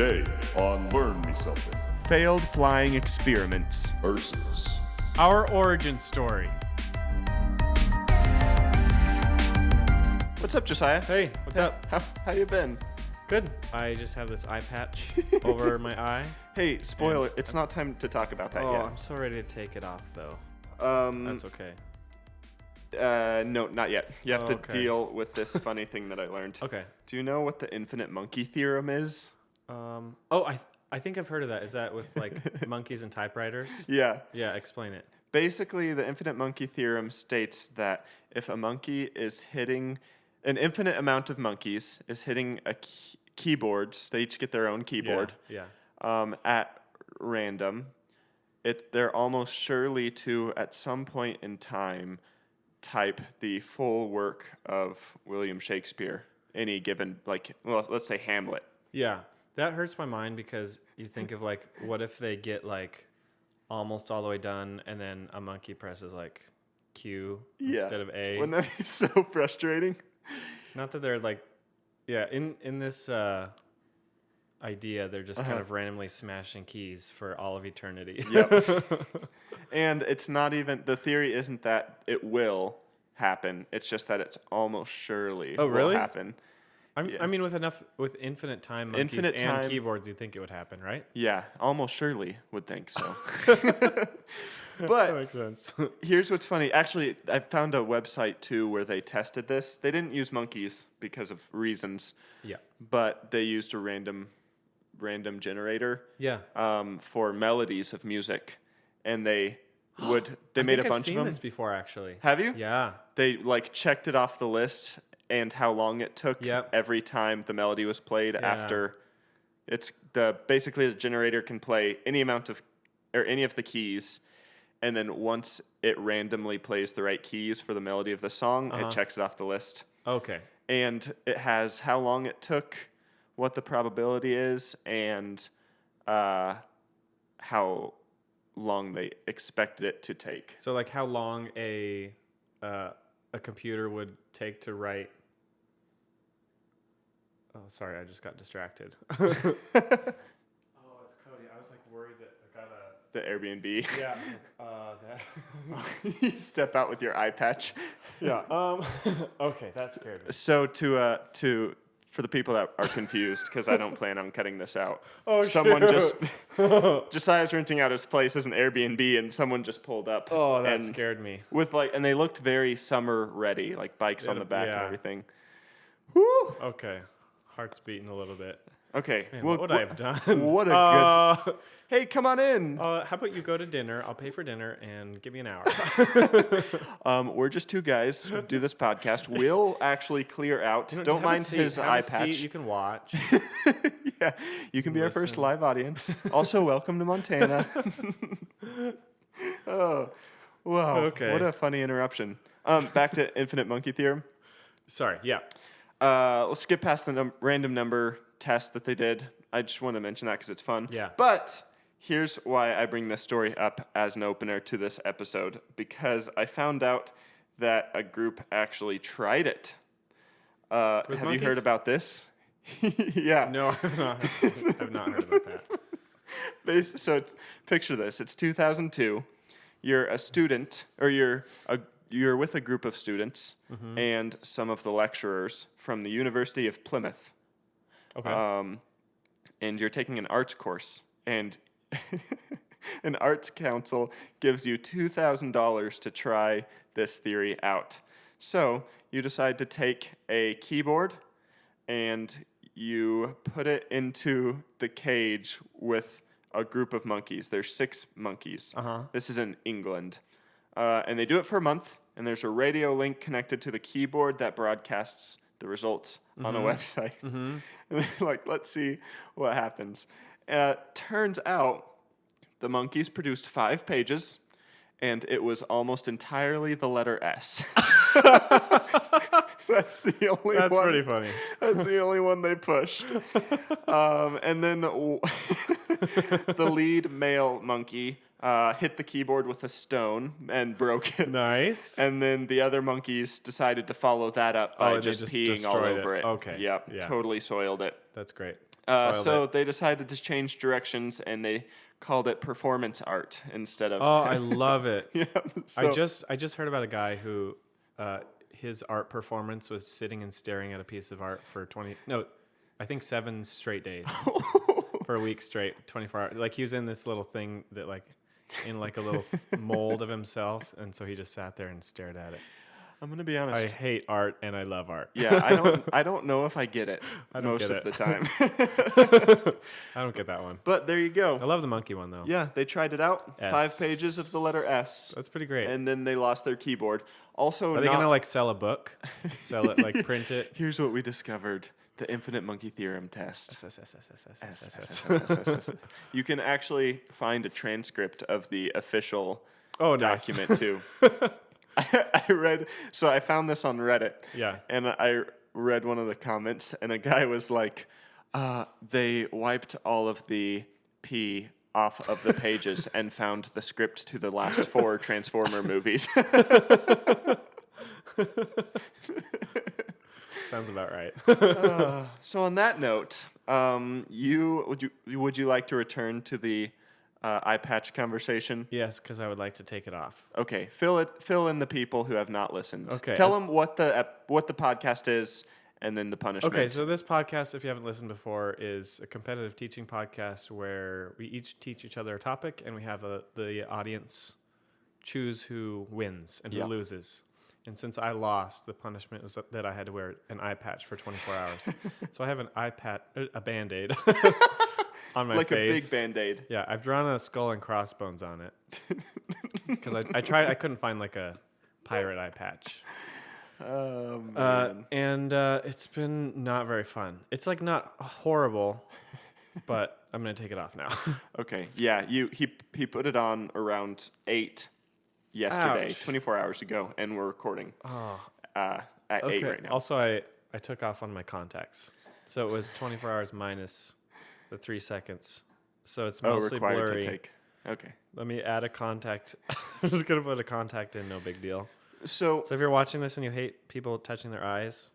Today on Learn Me Something Failed flying experiments. versus Our origin story. What's up, Josiah? Hey, what's up? How you been? Good. I just have this eye patch over my eye. Hey, spoiler, it's not time to talk about that Oh, yet. I'm so ready to take it off, though. That's okay. No, not yet. You have to Okay. deal with this funny thing that I learned. Okay. Do you know what the infinite monkey theorem is? I think I've heard of that. Is that with like monkeys and typewriters? Yeah. Yeah, explain it. Basically, the infinite monkey theorem states that if a monkey is hitting, an infinite amount of monkeys is hitting a keyboards, they each get their own keyboard, Yeah. at random, they're almost surely to, at some point in time, type the full work of William Shakespeare. Any given, let's say Hamlet. Yeah. That hurts my mind because you think of like, what if they get like almost all the way done and then a monkey presses like Q instead of A? Wouldn't that be so frustrating? Not that they're like, yeah, in this idea, they're just kind of randomly smashing keys for all of eternity. Yep. And it's not even, the theory isn't that it will happen. It's just that it's almost surely will really? happen. I mean, with infinite time monkeys Infinite and time- keyboards, you'd think it would happen, right? Yeah, almost surely would think so. That But makes sense. here's what's funny. Actually, I found a website too where they tested this. They didn't use monkeys because of reasons, Yeah. but they used a random generator Yeah. for melodies of music, and they made a I've bunch seen of them. this before, actually. Have you? Yeah. They checked it off the list and how long it took Yep. every time the melody was played Yeah. after. It's basically the generator can play any amount of or any of the keys, and then once it randomly plays the right keys for the melody of the song, it checks it off the list. Okay. And it has how long it took, what the probability is, and how long they expected it to take. So, like, how long a computer would take to write? Oh, sorry, I just got distracted. Oh, it's Cody. I was like worried that I got a. The Airbnb. Yeah. That. You step out with your eye patch. Yeah. Okay, that scared me. So for the people that are confused, because I don't plan on cutting this out. Oh, someone shoot. Josiah's renting out his place as an Airbnb, and someone just pulled up. Oh, that and scared me. With and they looked very summer ready, like bikes on the back and Yeah. everything. Woo! Okay, heart's beating a little bit. Okay. Man, what would I have done? What a good. Hey, come on in. How about you go to dinner? I'll pay for dinner and give me an hour. We're just two guys who do this podcast. We'll actually clear out. Don't Have a mind seat, his have a eye seat patch. You can watch. Yeah, you can be our first Listen. live audience. Also, welcome to Montana. Oh, wow. Okay. What a funny interruption. Back to infinite monkey theorem. Sorry. Yeah. Let's skip past the random number test that they did. I just want to mention that because it's fun. Yeah. But here's why I bring this story up as an opener to this episode, because I found out that a group actually tried it. Have you monkeys? heard about this? Yeah. No, I've not heard about that. So picture this. It's 2002. You're a student, or you're with a group of students and some of the lecturers from the University of Plymouth. Okay. And you're taking an arts course, and an arts council gives you $2,000 to try this theory out. So you decide to take a keyboard and you put it into the cage with a group of monkeys. There's 6 monkeys. This is in England. And they do it for a month, and there's a radio link connected to the keyboard that broadcasts the results on a website. And they're like, let's see what happens. Turns out the monkeys produced 5 pages, and it was almost entirely the letter S. That's the only one. That's pretty funny. That's the only one they pushed. And then the lead male monkey hit the keyboard with a stone and broke it. Nice. And then the other monkeys decided to follow that up by they just just peeing all destroyed over it. Okay. Yep, Yeah. totally soiled it. That's great. So Soiled it. they decided to change directions, and they called it performance art instead of. Oh, I love it. Yeah, I so- just heard about a guy who his art performance was sitting and staring at a piece of art for 7 straight days. For a week straight, 24 hours. Like he was in this little thing that like in like a little mold of himself, and so he just sat there and stared at it. I'm gonna be I honest. hate art and I love art. Yeah, I don't know if I get it most get of it. the time. I don't get that one. But there you I go. love the monkey one though. Yeah, they tried it out. S. 5 pages of the letter S, That's pretty great. and then they lost their keyboard. Also, Are they not, gonna like sell a book? Sell it, like print it? here's what we discovered: the infinite monkey theorem test. You can actually find a transcript of the official Oh, nice. document too. I read, so I found this on Reddit. Yeah. And I read one of the comments, and a guy was like, they wiped all of the P off of the pages and found the script to the last 4 Transformer movies. Sounds about right. So on that note, would you like to return to the eye patch conversation? Yes, because I would like to take it off. Okay, fill in the people who have not listened. Okay, tell them what the podcast is, and then the punishment. Okay, so this podcast, if you haven't listened before, is a competitive teaching podcast where we each teach each other a topic, and we have the audience choose who wins and who Yeah. loses. And since I lost, the punishment was that I had to wear an eye patch for 24 hours. So I have a Band-Aid on my like face. a big Band-Aid. Yeah, I've drawn a skull and crossbones on it. Because I tried, I couldn't find like a pirate eye patch. Oh, man. And it's been not very fun. It's like not horrible, but I'm gonna take it off now. Okay, yeah, he put it on around 8 yesterday, Ouch. 24 hours ago, and we're recording at 8 right now. Also, I took off on my contacts, so it was 24 hours minus the 3 seconds. So it's mostly required blurry. to take. Okay. Let me add a contact. I'm just gonna put a contact in. No big deal. So So if you're watching this and you hate people touching their eyes,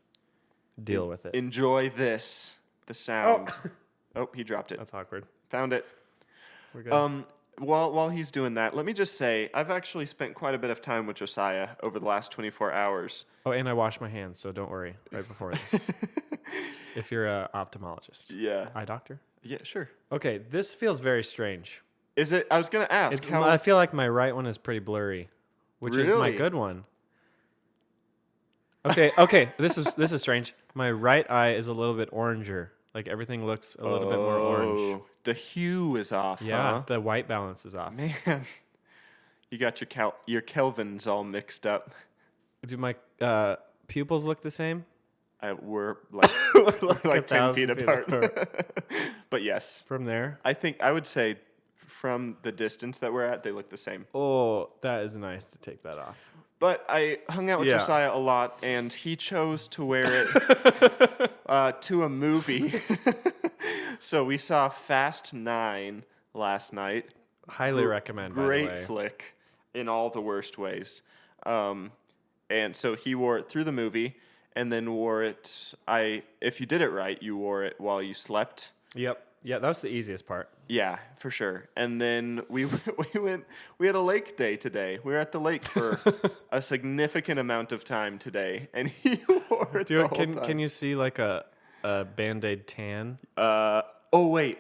deal with it. enjoy this, the sound. Oh, he dropped it. That's awkward. Found it. We're good. While he's doing that, let me just say I've actually spent quite a bit of time with Josiah over the last 24 hours. Oh, and I washed my hands, so don't worry. Right before this, if you're an ophthalmologist, Yeah. eye doctor. Yeah, sure. Okay, this feels very strange. Is it? I was gonna ask how. I feel like my right one is pretty blurry, which is my Really? good one. Okay. This is strange. My right eye is a little bit oranger. Like everything looks a little bit more orange. Oh, the hue is off. Yeah, huh? the white balance is off. Man, you got your Kelvins all mixed up. Do my pupils look the same? We're like we're 10 feet 1,000 feet apart. But yes, From there? I would say from the distance that we're at, they look the same. Oh, that is nice to take that off. But I hung out with Yeah. Josiah a lot, and he chose to wear it to a movie. So we saw Fast 9 last night. Highly recommend, by the Great way. flick in all the worst ways. And so he wore it through the movie, and then wore it. If you did it right, you wore it while you slept. Yep. Yeah, that was the easiest part. Yeah, for sure. And then we had a lake day today. We were at the lake for a significant amount of time today, and he wore it the whole time. Can you see like a Band-Aid tan? Oh wait,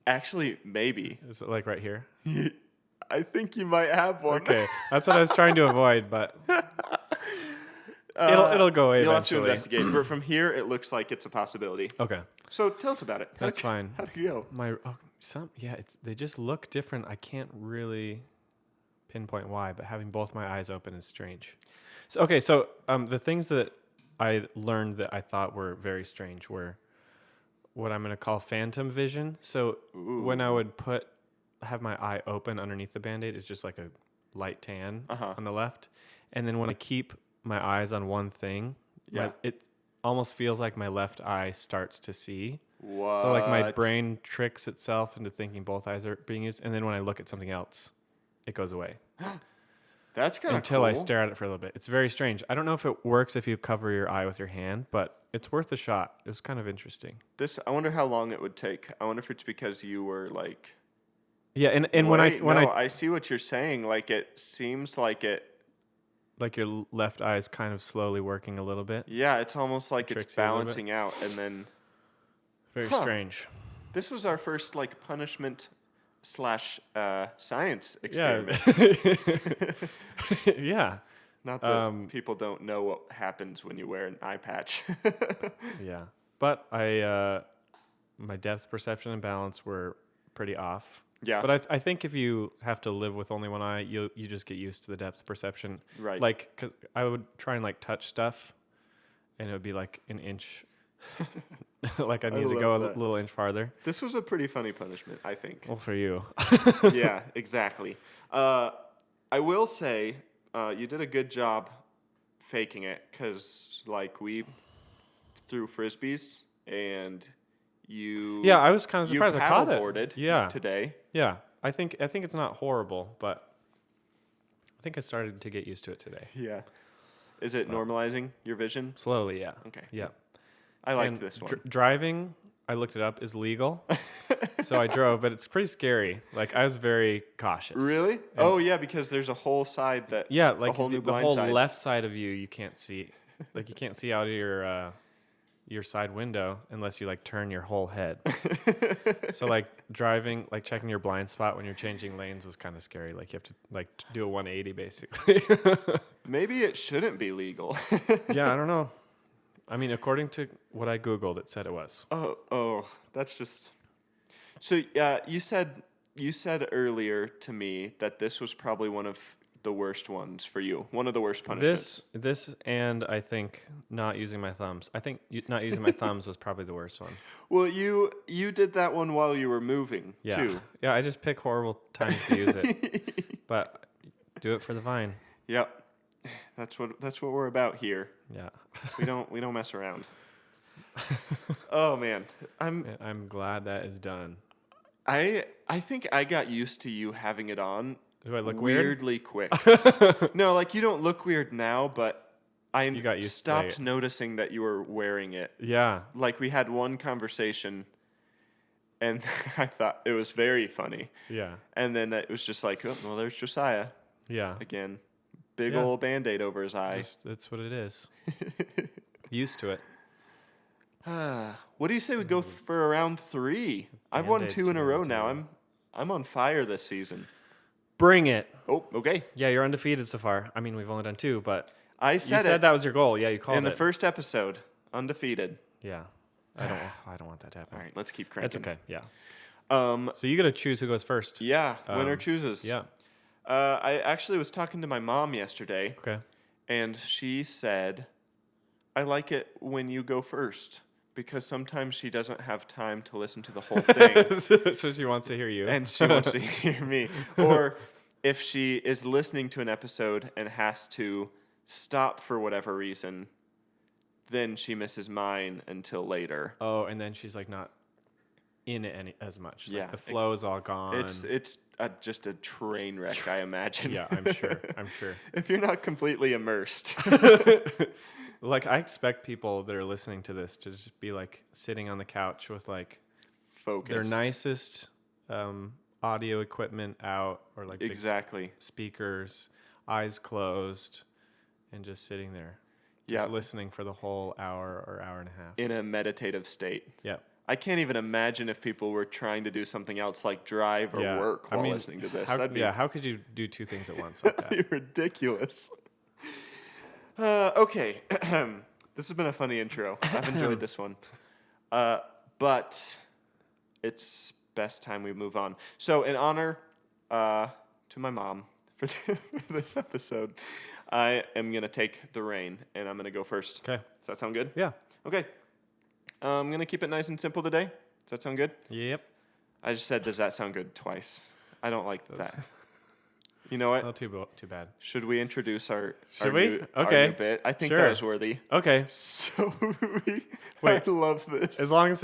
actually maybe. Is it like right here? I think you might have one. Okay, that's what I was trying to avoid, but it'll go away You'll have to eventually. investigate. But from here, it looks like it's a possibility. Okay, So tell us about it. that's fine. How'd it go? They just look different. I can't really pinpoint why, but having both my eyes open is strange. So the things that I learned that I thought were very strange were what I'm going to call phantom vision. So when I would have my eye open underneath the Band-Aid, it's just like a light tan on the left. And then when I keep my eyes on one thing, Yeah. it almost feels like my left eye starts to see. What? So like my brain tricks itself into thinking both eyes are being used, and then when I look at something else, it goes away That's kind of until cool. I stare at it for a little bit. It's very strange. I don't know if it works if you cover your eye with your hand, but it's worth a shot. It was kind of interesting. I wonder how long it would take. I wonder if it's because you were like. Yeah, and Wait, when no, I I see what you're saying. Like it seems like it. like your left eye is kind of slowly working a little bit. Yeah, it's almost like Tricks it's you a little bit. balancing out, and then Very Huh. strange. this was our first like punishment / science Yeah. experiment. Yeah. Not that people don't know what happens when you wear an eye patch. Yeah. But I my depth perception and balance were pretty off. Yeah. But I think if you have to live with only one eye, you just get used to the depth perception. Right. Like, cause I would try and like touch stuff, and it would be like an inch. Like I needed to love go a that. little inch farther. This was a pretty funny punishment, I think. Well, for you. Yeah, exactly. I will say you did a good job faking it because, like, we threw frisbees and you. Yeah, I was kind of you surprised I caught paddleboarded it. Yeah. today. Yeah. I think it's not horrible, but I think I started to get used to it today. Yeah. Is it normalizing your vision? Slowly, yeah. Okay. Yeah. I like And this one. Driving, I looked it up, is legal. So I drove, but it's pretty scary. Like I was very cautious. Really? Oh yeah, because there's a whole side that. Yeah, like a whole new the blind whole side. left side of you can't see. Like you can't see out of your side window unless you like turn your whole head. So like driving, like checking your blind spot when you're changing lanes was kind of scary. Like you have to like do a 180 basically. Maybe it shouldn't be legal. Yeah, I don't know. I mean, according to what I Googled, it said it was. Oh, that's just. So you said earlier to me that this was probably one of the worst ones for you. One of the worst punishments. This, and I think not using my thumbs. I think not using my thumbs was probably the worst one. Well, you did that one while you were moving Yeah, too. yeah. I just pick horrible times to use it, but do it for the vine. Yep. That's what we're about here. Yeah, We don't mess around. Oh man, I'm glad that is done. I think I got used to you having it on. Do I look weird? Weirdly quick. No, like you don't look weird now, but I got used to stopped it. noticing that you were wearing it. Yeah, Like we had one conversation, and I thought it was very funny, yeah, and then it was just like, oh, well, there's Josiah yeah. again, big Yeah. old Band-Aid over his eye. Just, that's what it is. Used to it. What do you say we go for round 3? I've won Band-Aid 2 in a row scenario now. too. I'm on fire this season. Bring it. Oh, okay. Yeah, you're undefeated so far. I mean, we've only done 2, but I you said said it that was your goal. Yeah, you called in the it. first episode, undefeated. Yeah, I don't want that to happen. All right, let's keep cranking. That's okay. Yeah. Um, So you got to choose who goes first. yeah, winner chooses. Yeah. I actually was talking to my mom yesterday, Okay. and she said, I like it when you go first because sometimes she doesn't have time to listen to the whole thing. So she wants to hear you. And she wants to hear me. Or if she is listening to an episode and has to stop for whatever reason, then she misses mine until later. Oh, and then she's like not in it any as much. Like Yeah. the flow is all gone. It's just a train wreck, I imagine. Yeah, I'm sure. I'm sure. If you're not completely immersed. Like I expect people that are listening to this to just be like sitting on the couch with like Focused. their nicest audio equipment out or like big Exactly. speakers, eyes closed, and just sitting there, Yeah. just listening for the whole hour or hour and a half. In a meditative state. Yeah. I can't even imagine if people were trying to do something else like drive or work while listening to this. That'd be How could you do 2 things at once like that? That'd be ridiculous. Okay. This has been a funny intro. I've enjoyed this one. But it's best time we move on. So, in honor to my mom for this episode, I am going to take the reign, and I'm going to go first. Okay. Does that sound good? Yeah. Okay. I'm going to keep it nice and simple today. Does that sound good? Yep. I just said, does that sound good twice? I don't like that. You know what? Not too bad. Should we introduce our Should we? New, Okay. our new bit? I think Sure. that was worthy. Okay. So I Wait. love this. As long as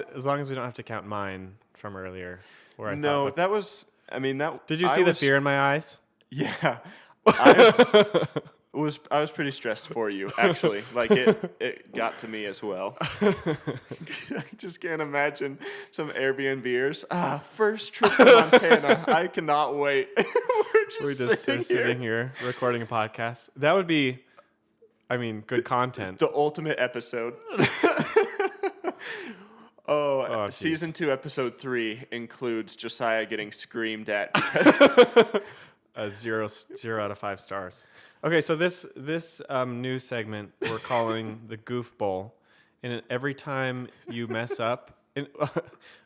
we don't have to count mine from earlier, where I No, thought. that was. I mean, that. Did you I see the was- fear in my eyes? Yeah. I was pretty stressed for you, actually. Like it got to me as well. I just can't imagine some Airbnbers. First trip to Montana. I cannot wait. We just are sitting here recording a podcast. That would be, I mean, good content. The ultimate episode. geez. Season 2, episode 3 includes Josiah getting screamed at. A 0 out of 5 stars. Okay, so this new segment we're calling the Goof Bowl, and every time you mess up,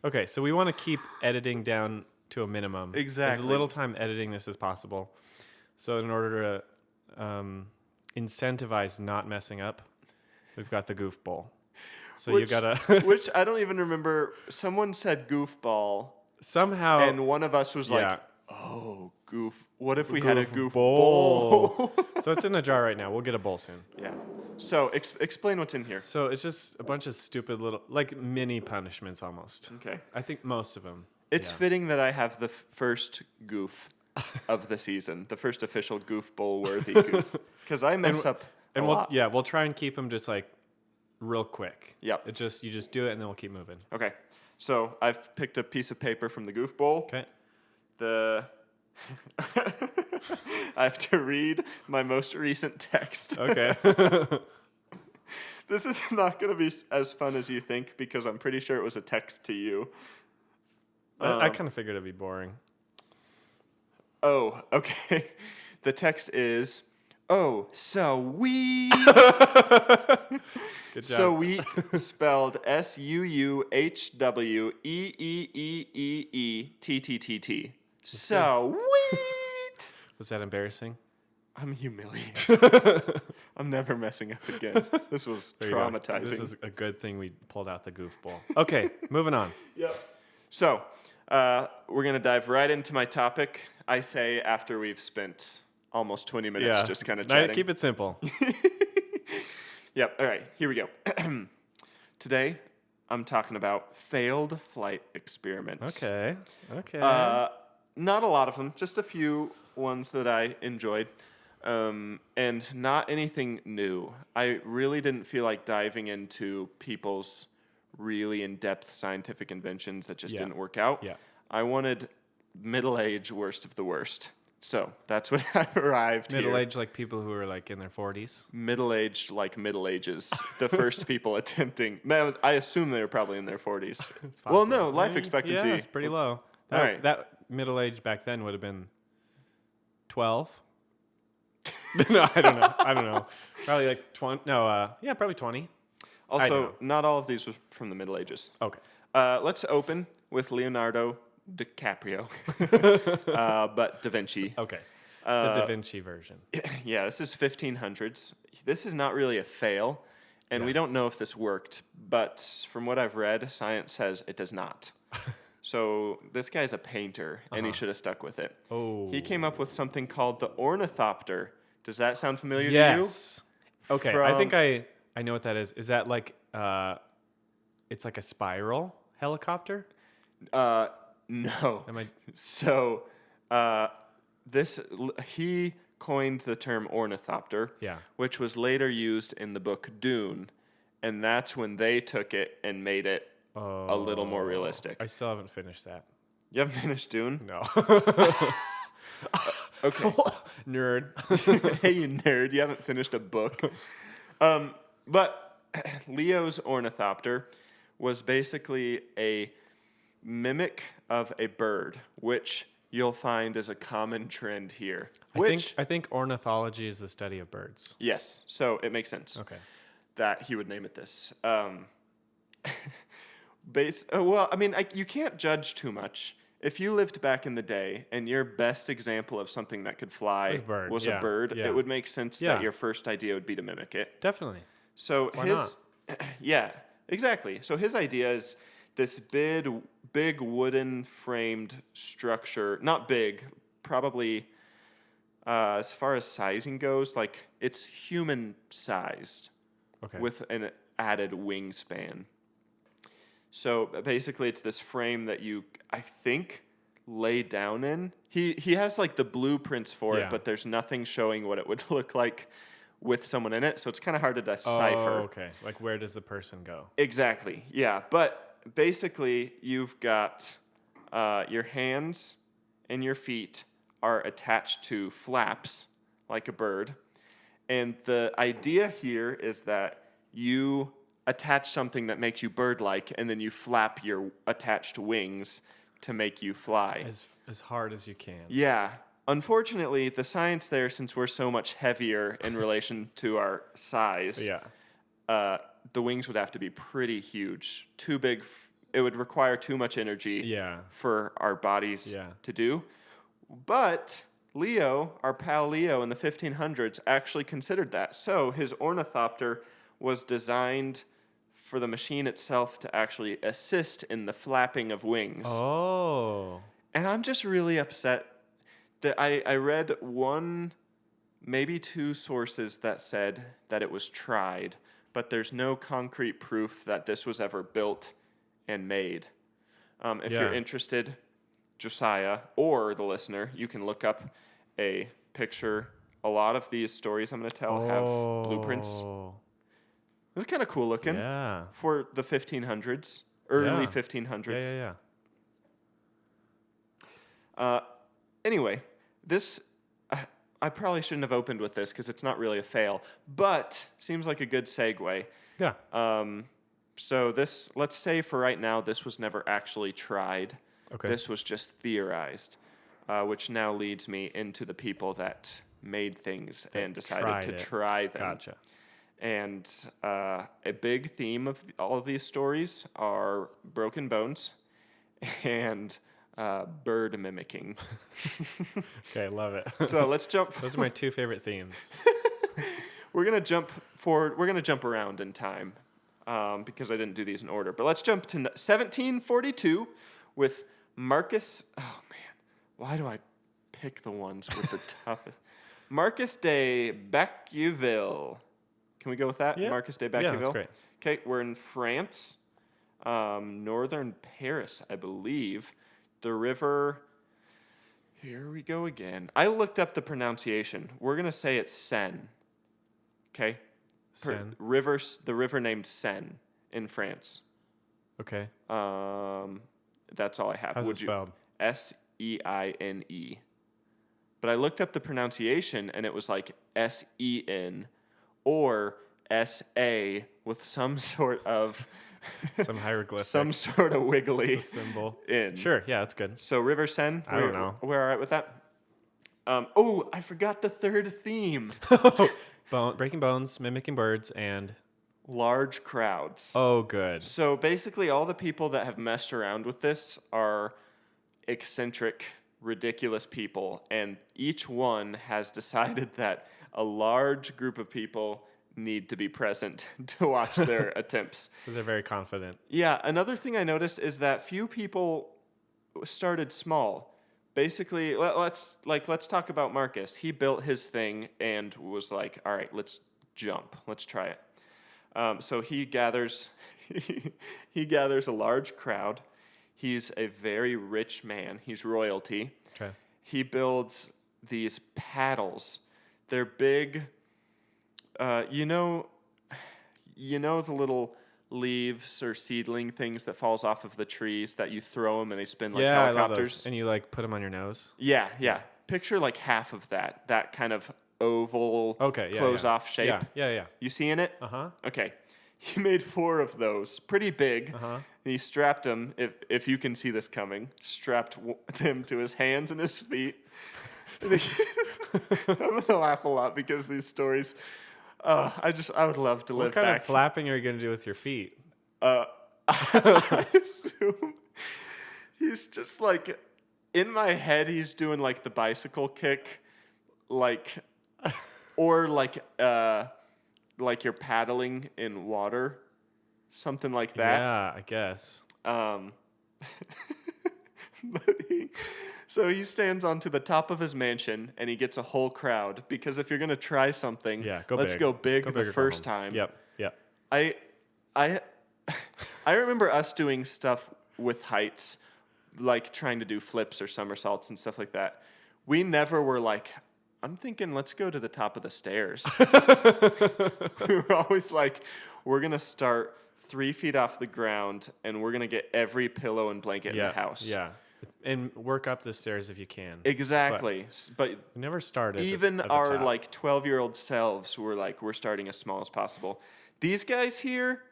okay, so we want to keep editing down to a minimum. Exactly. As little time editing this as possible. So in order to incentivize not messing up, we've got the Goof Bowl. So you gotta Which I don't even remember. Someone said goofball, somehow and one of us was yeah. like, "Oh, goof! What if we had a Goof goof bowl." bowl?" So it's in a jar right now. We'll get a bowl soon. Yeah. So explain what's in here. So it's just a bunch of stupid little, like mini punishments almost. Okay. I think most of them. It's yeah. fitting that I have the first goof of the season, the first official goof bowl worthy goof, because I mess up And a we'll lot. we'll try and keep them just like real quick. Yep. You just do it and then we'll keep moving. Okay. So I've picked a piece of paper from the goof bowl. Okay. I have to read my most recent text. Okay. This is not going to be as fun as you think because I'm pretty sure it was a text to you. I kind of figured it'd be boring. Oh, okay. The text is, "Oh, sweet." Good job. Sweet spelled SUUHWEEEEETTT. Sweet. Was that embarrassing? I'm humiliated. I'm never messing up again. This was There you go. traumatizing. This is a good thing we pulled out the Goof Bowl. Okay, moving on. Yep. So, we're going to dive right into my topic. I say after we've spent almost 20 minutes Yeah. just kind of Now, chatting. keep it simple. Yep. All right. Here we go. Today, I'm talking about failed flight experiments. Okay. Okay. Not a lot of them, just a few ones that I enjoyed. And not anything new. I really didn't feel like diving into people's really in-depth scientific inventions that just Yeah. didn't work out. Yeah. I wanted middle-age worst of the worst. So that's what I've arrived here. Middle-aged, like people who are like in their 40s. Middle-aged like Middle Ages. The first people attempting. Man, I assume they were probably in their 40s. Well, no, life expectancy. Yeah, it's pretty low. That, All right. that middle age back then would have been 12. No, I don't know. Probably like 20. No, yeah, probably 20. I Also, know. not all of these were from the Middle Ages. Okay. Let's open with Leonardo DiCaprio, but Da Vinci. Okay. The Da Vinci version. Yeah, this is 1500s. This is not really a fail, and we don't know if this worked, but from what I've read, science says it does not. So this guy's a painter, and he should have stuck with it. Oh. He came up with something called the ornithopter. Does that sound familiar Yes. Okay. I From- think I know what that is. Is that like it's like a spiral helicopter? to you? No. Am I? So, he coined the term ornithopter, Yeah. which was later used in the book Dune, and that's when they took it and made it a little more realistic. I still haven't finished that. You haven't finished Dune? No. Okay. Nerd. Hey, you nerd! You haven't finished a book. But Leo's ornithopter was basically a mimic of a bird, which you'll find is a common trend here. I think ornithology is the study of birds. Yes, so it makes sense Okay. that he would name it this. Well, I mean, you can't judge too much. If you lived back in the day and your best example of something that could fly was yeah, a bird, yeah. it would make sense Yeah. that your first idea would be to mimic it. Definitely. So Why yeah, exactly. So his idea is this big wooden framed structure, not big, probably As far as sizing goes, like it's human sized Okay. with an added wingspan. So basically, it's this frame that you, I think, lay down in. He has like the blueprints for Yeah. it, but there's nothing showing what it would look like with someone in it. So it's kind of hard to decipher. Oh, okay. Like, where does the person go? Exactly. Yeah. But basically, you've got your hands and your feet are attached to flaps like a bird. And the idea here is that you attach something that makes you bird-like, and then you flap your attached wings to make you fly. As hard as you can. Yeah. Unfortunately, the science there, since we're so much heavier in relation to our size, Yeah. the wings would have to be pretty huge, too big. It would require too much energy Yeah. for our bodies Yeah. to do. But Leo, our pal Leo in the 1500s, actually considered that. So his ornithopter was designed for the machine itself to actually assist in the flapping of wings. Oh. And I'm just really upset that I read one, maybe two sources that said that it was tried, but there's no concrete proof that this was ever built and made. If Yeah. you're interested, Josiah or the listener, you can look up a picture. A lot of these stories I'm going to tell have blueprints. Oh. It's kind of cool looking Yeah. for the 1500s, early Yeah. 1500s. Yeah. Yeah. Anyway, this I probably shouldn't have opened with this because it's not really a fail, but seems like a good segue. Yeah. So this, let's say for right now, this was never actually tried. Okay. This was just theorized, which now leads me into the people that made things and decided tried to it. try them. Gotcha. And a big theme of all of these stories are broken bones and bird mimicking. Okay, love it. So let's jump. Those are my two favorite themes. We're going to jump forward. We're going to jump around in time because I didn't do these in order. But let's jump to 1742 with Marcus. Oh, man. Why do I pick the ones with the toughest? Marcus de Bacqueville. Can we go with that? Yeah. Marcus de Yeah, Bacqueville? that's great. Okay, we're in France, northern Paris, I believe. The river. Here we go again. I looked up the pronunciation. We're going to say it's Seine. Okay? Seine. The river named Seine in France. Okay. That's all I have. How's it spelled? Seine. But I looked up the pronunciation and it was like Sen or SA with some sort of Some hieroglyphic some sort of wiggly symbol. in. Sure. Yeah, that's good. So River Seine. I don't know. We're all right with that. Oh, I forgot the third theme. Breaking bones, mimicking birds, and Large crowds. oh, good. So basically, all the people that have messed around with this are eccentric, ridiculous people, and each one has decided that a large group of people need to be present to watch their attempts. Because they're very confident. Yeah, another thing I noticed is that few people started small. Basically, let's talk about Marcus. He built his thing and was like, "All right, let's jump. Let's try it." So he gathers a large crowd. He's a very rich man. He's royalty. Okay. He builds these paddles. They're big. You know the little leaves or seedling things that falls off of the trees that you throw them and they spin like yeah, I love helicopters. those. And you like put them on your nose. Yeah. Picture like half of that kind of oval, Okay. Yeah. close-off shape. Yeah. You seeing it? Uh-huh. Okay. He made 4 of those, pretty big. Uh-huh. And he strapped them, if you can see this coming, strapped them to his hands and his feet. I'm going to laugh a lot because these stories, I would love to What live kind back. of flapping are you going to do with your feet? I assume he's just like, in my head, he's doing like the bicycle kick, or like you're paddling in water, something like that. Yeah, I guess. So he stands onto the top of his mansion and he gets a whole crowd because if you're gonna try something, Yeah, go let's big. go big Go the big or go first home. time. Yep. Yep. I I I remember us doing stuff with heights, like trying to do flips or somersaults and stuff like that. We never were like, I'm thinking let's go to the top of the stairs. We were always like, we're gonna start 3 feet off the ground and we're gonna get every pillow and blanket Yeah. in the house. Yeah. And work up the stairs if you can. Exactly. But We never started. even at the our top. like 12-year-old selves were like, we're starting as small as possible. These guys here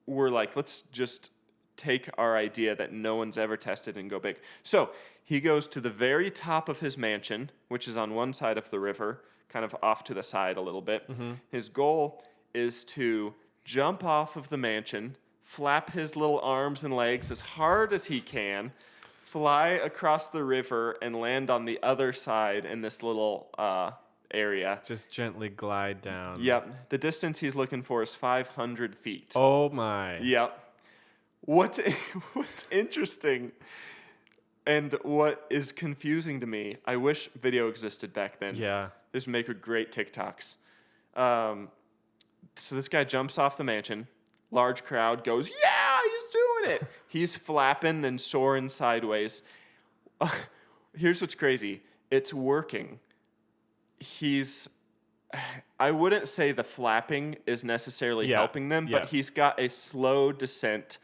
were like, let's just take our idea that no one's ever tested and go big. So he goes to the very top of his mansion, which is on one side of the river, kind of off to the side a little bit. His goal is to jump off of the mansion, flap his little arms and legs as hard as he can, fly across the river, and land on the other side in this little area. Just gently glide down. Yep. The distance he's looking for is 500 feet. Oh my. Yep. What's interesting and what is confusing to me, I wish video existed back then. Yeah. This would make great TikToks. So this guy jumps off the mansion. Large crowd goes, yeah, he's doing it. He's flapping and soaring sideways. Here's what's crazy. It's working. I wouldn't say the flapping is necessarily helping them, but he's got a slow descent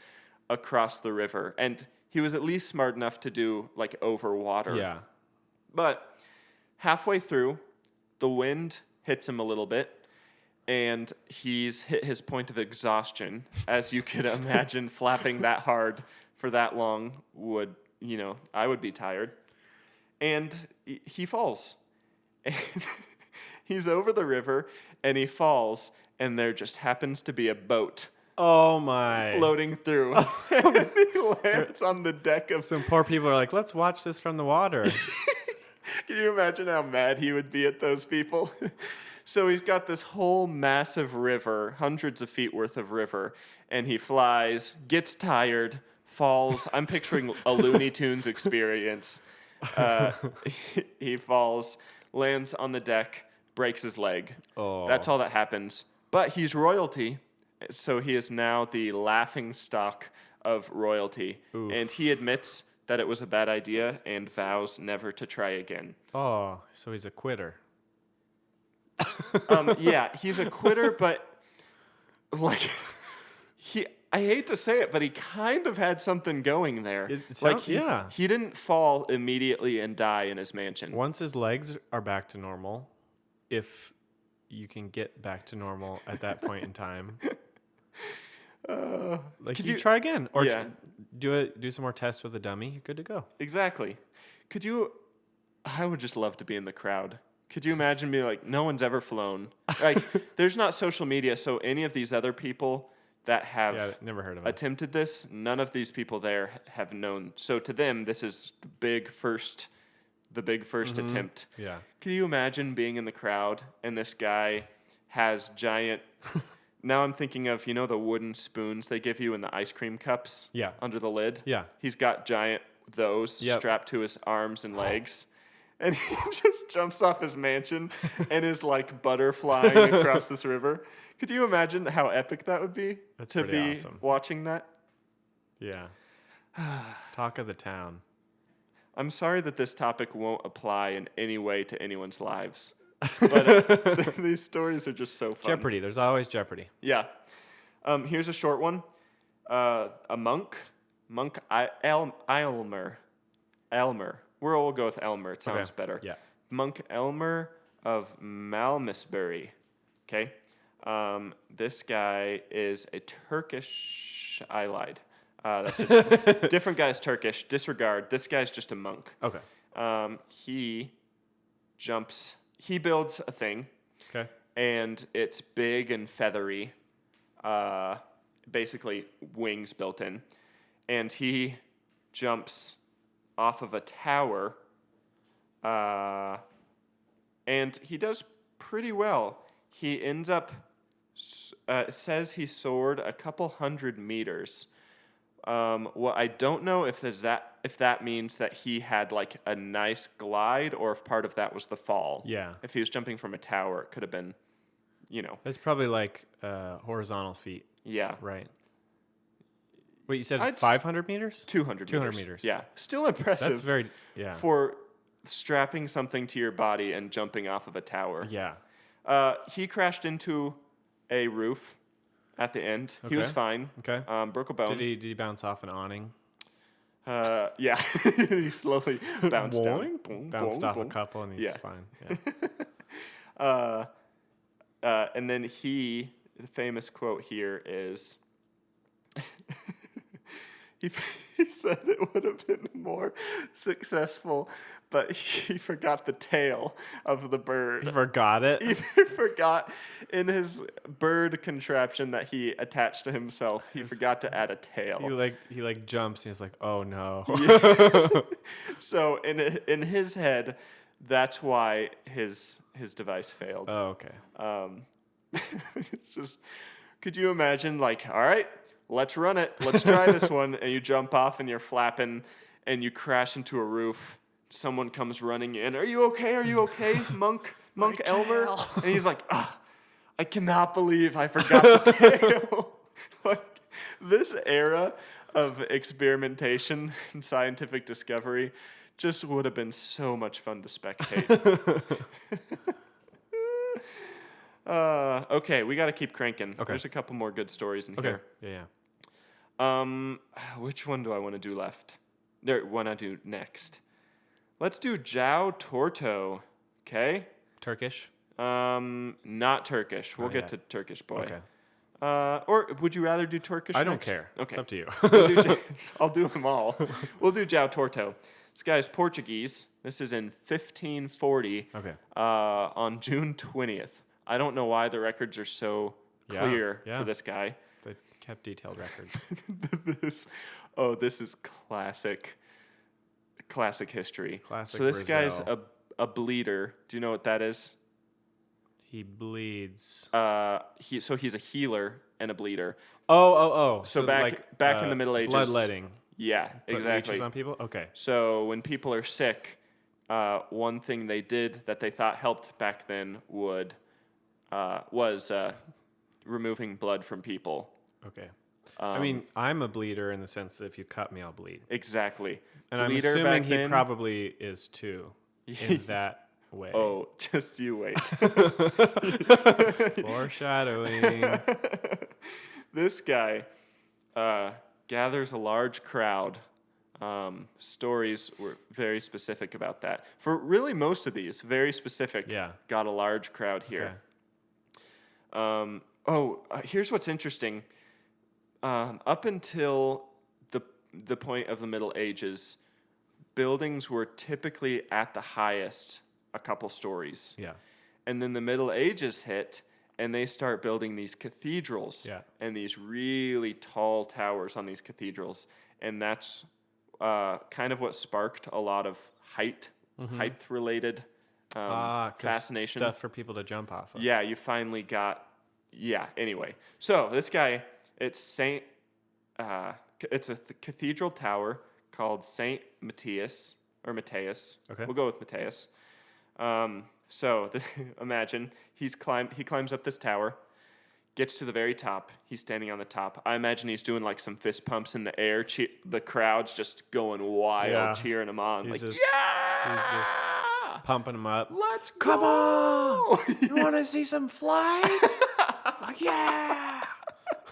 across the river. And he was at least smart enough to do like over water. Yeah. But halfway through, the wind hits him a little bit, and he's hit his point of exhaustion. As you could imagine, flapping that hard for that long would, I would be tired. And he falls. And he's over the river, and he falls, and there just happens to be a boat Oh my. floating through. And he lands on the deck of... Some poor people are like, let's watch this from the water. Can you imagine how mad he would be at those people? So he's got this whole massive river, hundreds of feet worth of river, and he flies, gets tired, falls. I'm picturing a Looney Tunes experience. He falls, lands on the deck, breaks his leg. Oh. That's all that happens. But he's royalty, so he is now the laughing stock of royalty. Oof. And he admits that it was a bad idea and vows never to try again. Oh, so he's a quitter. Yeah, he's a quitter, but like I hate to say it, but he kind of had something going there. He didn't fall immediately and die in his mansion. Once his legs are back to normal, if you can get back to normal at that point in time, Could you you- try again or Yeah. do some more tests with a dummy. You're good to go. Exactly. I would just love to be in the crowd. Could you imagine being like, no one's ever flown? Like, there's not social media, so any of these other people that have Yeah, never heard of it. attempted this, none of these people there have known. So to them, this is the big first attempt. Yeah. Can you imagine being in the crowd and this guy has giant... Now I'm thinking of, the wooden spoons they give you in the ice cream cups Yeah. under the lid? Yeah. He's got giant those Yep. strapped to his arms and legs. And he just jumps off his mansion and is like butterflying across this river. Could you imagine how epic that would be? That's to pretty be awesome. watching that? Yeah. Talk of the town. I'm sorry that this topic won't apply in any way to anyone's lives. But these stories are just so fun. Jeopardy. There's always Jeopardy. Yeah. Here's a short one. A monk Elmer. We'll go with Elmer. It sounds Okay. better. Yeah. Monk Elmer of Malmesbury. Okay. This guy is a Turkish. I lied. That's a different guy's Turkish. Disregard. This guy's just a monk. Okay. He builds a thing, Okay. and it's big and feathery. Basically wings built in. And he jumps off of a tower, and he does pretty well. He ends up, says he soared a couple hundred meters, Well, I don't know if that means that he had like a nice glide, or if part of that was the fall. Yeah. If he was jumping from a tower, it could have been, you know. That's probably like horizontal feet, Yeah. right? Wait, you said I'd s- 500 meters? 200 200 meters. meters. Yeah. Still impressive. That's very, yeah. For strapping something to your body and jumping off of a tower. Yeah. He crashed into a roof at the end. He was Okay. fine. Okay. Broke a bone. Did he bounce off an awning? Yeah. He slowly bounced down. Boing. Boom, Bounced boom, off a boom. couple and he's Yeah. fine. Yeah. And then the famous quote here is, he said it would have been more successful, but he forgot the tail of the bird. He forgot it. He forgot in his bird contraption that he attached to himself. He forgot to add a tail. He like jumps and he's like, oh no. So in his head, that's why his device failed. Oh, okay. It's just, could you imagine, like, all right, let's run it. Let's try this one. And you jump off and you're flapping and you crash into a roof. Someone comes running in. Are you okay? Are you okay, Monk Elmer? And he's like, I cannot believe I forgot the tail. Like, this era of experimentation and scientific discovery just would have been so much fun to spectate. Okay, we got to keep cranking. Okay. There's a couple more good stories in Okay. here. Yeah. Which one do I want to do left? There, one I do next. Let's do João Torto. Okay. Turkish. Not Turkish. We'll get yeah. to Turkish boy. Okay. Or would you rather do Turkish? I don't next? care. Okay. It's up to you. I'll do them all. We'll do João Torto. This guy's Portuguese. This is in 1540. Okay. On June 20th. I don't know why the records are so Yeah, clear yeah. for this guy. They kept detailed records. This is classic history. Classic So this guy's Brazil. a bleeder. Do you know what that is? He bleeds. He's a healer and a bleeder. Oh. So back in the Middle Ages, bloodletting. Yeah, Put exactly. leeches on people. Okay. So when people are sick, one thing they did that they thought helped back then was removing blood from people. Okay. I mean, I'm a bleeder in the sense that if you cut me, I'll bleed. Exactly. And Bleeder I'm assuming back he then- probably is too, in that way. Oh, just you wait. Foreshadowing. This guy gathers a large crowd. Stories were very specific about that. For really most of these, very specific. Yeah. Got a large crowd here. Here's what's interesting. Up until the point of the Middle Ages, buildings were typically at the highest a couple stories. Yeah. And then the Middle Ages hit, and they start building these cathedrals Yeah. and these really tall towers on these cathedrals. And that's kind of what sparked a lot of height-related 'Cause fascination. Stuff for people to jump off of. Yeah, you finally got. Yeah. Anyway, so this guy, it's it's a cathedral tower called Saint Matthias or Matthias. Okay. We'll go with Matthias. Imagine he climbs up this tower, gets to the very top. He's standing on the top. I imagine he's doing like some fist pumps in the air. The crowd's just going wild, Yeah. cheering him on. He's Like, just- yeah, He's just pumping them up. let's Come go. You want to see some flight? Like, yeah.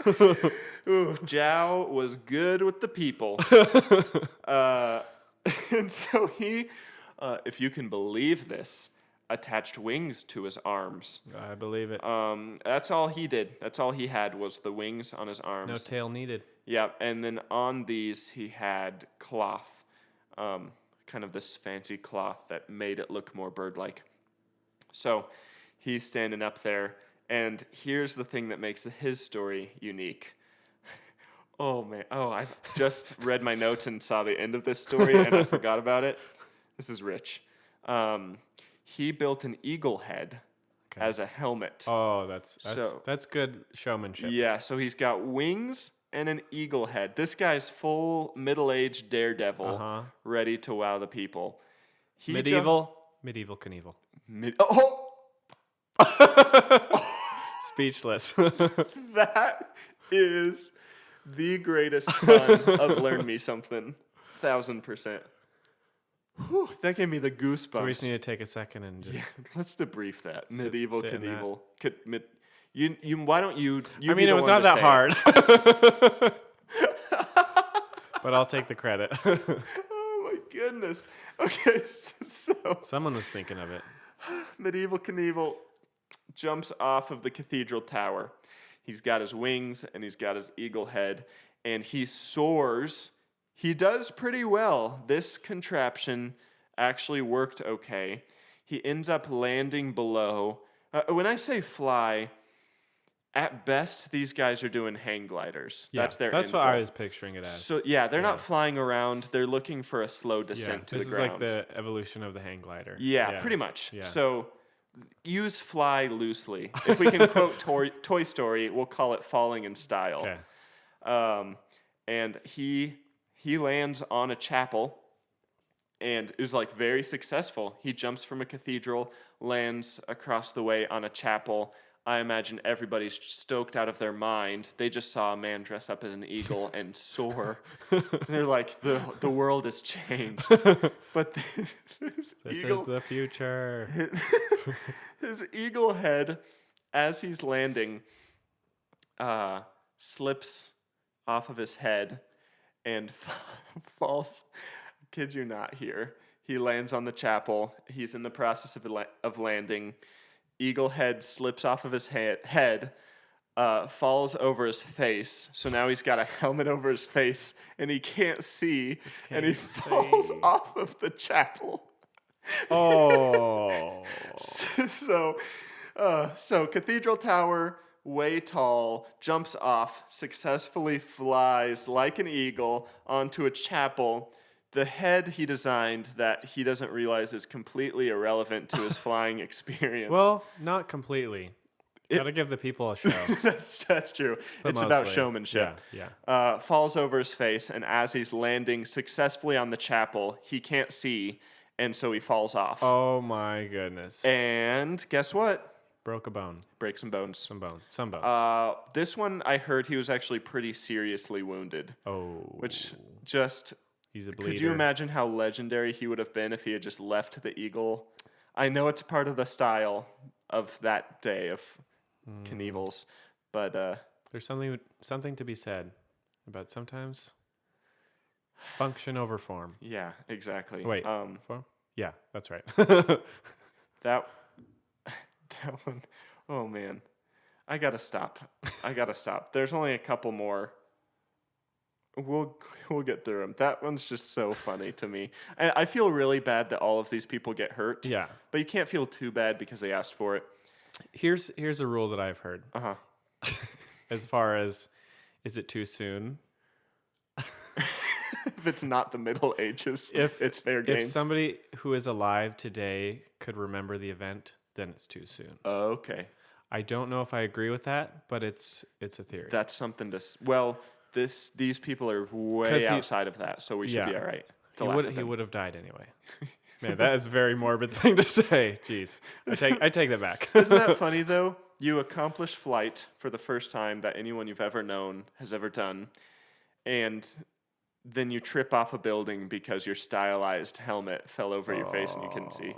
Ooh, João was good with the people. And so he, if you can believe this, attached wings to his arms. I believe it. That's all he did. That's all he had was the wings on his arms. No tail needed. Yeah, and then on these he had cloth, kind of this fancy cloth that made it look more bird-like. So he's standing up there, and here's the thing that makes his story unique. Oh, man. Oh, I just read my notes and saw the end of this story, and I forgot about it. This is rich. He built an eagle head as a helmet. Oh, So- that's good showmanship. Yeah, so he's got wings and an eagle head. This guy's full middle-aged daredevil, ready to wow the people. Medieval Knievel. Oh! Speechless. That is the greatest pun of Learn Me Something. 1000%. Whew, that gave me the goosebumps. We just need to take a second and just. Let's debrief that. Medieval sit in that. Knievel. You why don't you I mean, be it the was one not to that say it. hard. But I'll take the credit. Oh my goodness. Okay, so Someone was thinking of it. Medieval Knievel jumps off of the cathedral tower. He's got his wings and he's got his eagle head and he soars. He does pretty well. This contraption actually worked okay. He ends up landing below. When I say fly, at best, these guys are doing hang gliders. Yeah, That's their That's end what I goal. was picturing it as. So yeah, they're not flying around. They're looking for a slow descent to this the is ground. like the evolution of the hang glider. Yeah, pretty much. Yeah. So use fly loosely. If we can quote Toy Story, we'll call it falling in style. Okay. And he lands on a chapel and is like very successful. He jumps from a cathedral, lands across the way on a chapel. I imagine everybody's stoked out of their mind. They just saw a man dress up as an eagle and soar. They're like, the world has changed. But this eagle, is the future. his eagle head, as he's landing, slips off of his head and falls. Kid you not here. He lands on the chapel. He's in the process of landing. Eagle head slips off of his head, falls over his face. So now he's got a helmet over his face, and he can't see, and he falls off of the chapel. Oh. So Cathedral Tower, way tall, jumps off, successfully flies like an eagle onto a chapel. The head he designed that he doesn't realize is completely irrelevant to his flying experience. Well, not completely. Gotta give the people a show. That's true. But it's about mostly. showmanship. Yeah. Falls over his face, and as he's landing successfully on the chapel, he can't see, and so he falls off. Oh my goodness. And guess what? Broke a bone. Break some bones. Some bones. This one, I heard he was actually pretty seriously wounded. Oh. Which just... He's a bleeder. Could you imagine how legendary he would have been if he had just left the eagle? I know it's part of the style of that day of Knievels, but... There's something to be said about sometimes function over form. Yeah, exactly. Wait, form? Yeah, that's right. That one, oh man. I gotta stop. There's only a couple more. We'll get through them. That one's just so funny to me. I feel really bad that all of these people get hurt. Yeah. But you can't feel too bad because they asked for it. Here's a rule that I've heard. Uh-huh. As far as, is it too soon? If it's not the Middle Ages, it's fair game. If somebody who is alive today could remember the event, then it's too soon. Okay. I don't know if I agree with that, but it's a theory. That's something to... Well, these people are way outside of that, so we should be all right. He would have died anyway. Man, that is a very morbid thing to say. Jeez. I take that back. Isn't that funny, though? You accomplish flight for the first time that anyone you've ever known has ever done, and then you trip off a building because your stylized helmet fell over your face and you couldn't see.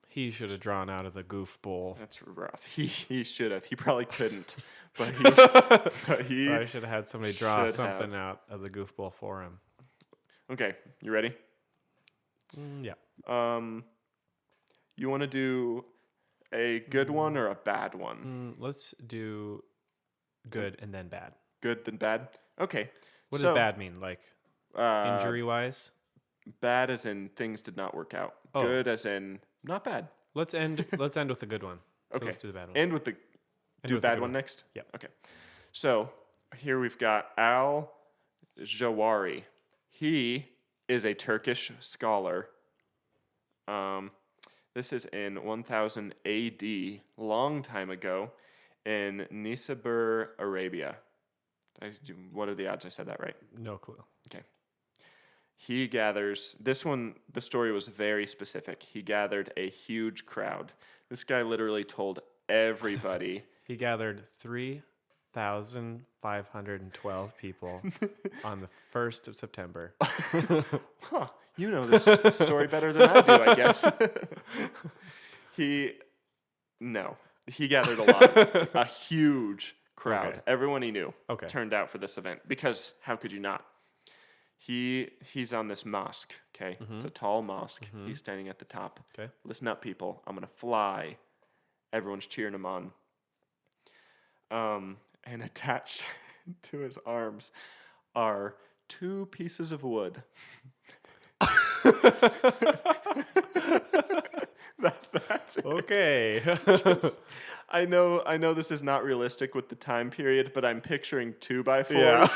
He should have drawn out of the goofball. That's rough. He should have. He probably couldn't, but he Probably should have had somebody draw something out of the goofball for him. Okay, you ready? Yeah. You want to do a good one or a bad one? Let's do good and then bad. Good then bad? Okay. What does bad mean? Like injury-wise? Bad as in things did not work out. Oh. Good as in not bad. Let's end with a good one. So Okay. let's do the bad one. End with the End do with the bad good one one. next? Yeah. Okay. So here we've got Al Jawari. He is a Turkish scholar. This is in 1000 AD, long time ago, in Nisabur, Arabia. What are the odds I said that right? No clue. Okay. He gathers, this one, the story was very specific. He gathered a huge crowd. This guy literally told everybody. He gathered 3,512 people on the 1st of September. Huh, you know this story better than I do, I guess. He gathered a lot, a huge crowd. Okay. Everyone he knew Okay. turned out for this event because how could you not? He's on this mosque, okay? It's a tall mosque. He's standing at the top. Okay. Listen up, people. I'm going to fly. Everyone's cheering him on. And attached to his arms are 2 pieces of wood. That's it. Okay. I know this is not realistic with the time period, but I'm picturing 2x4s Yeah.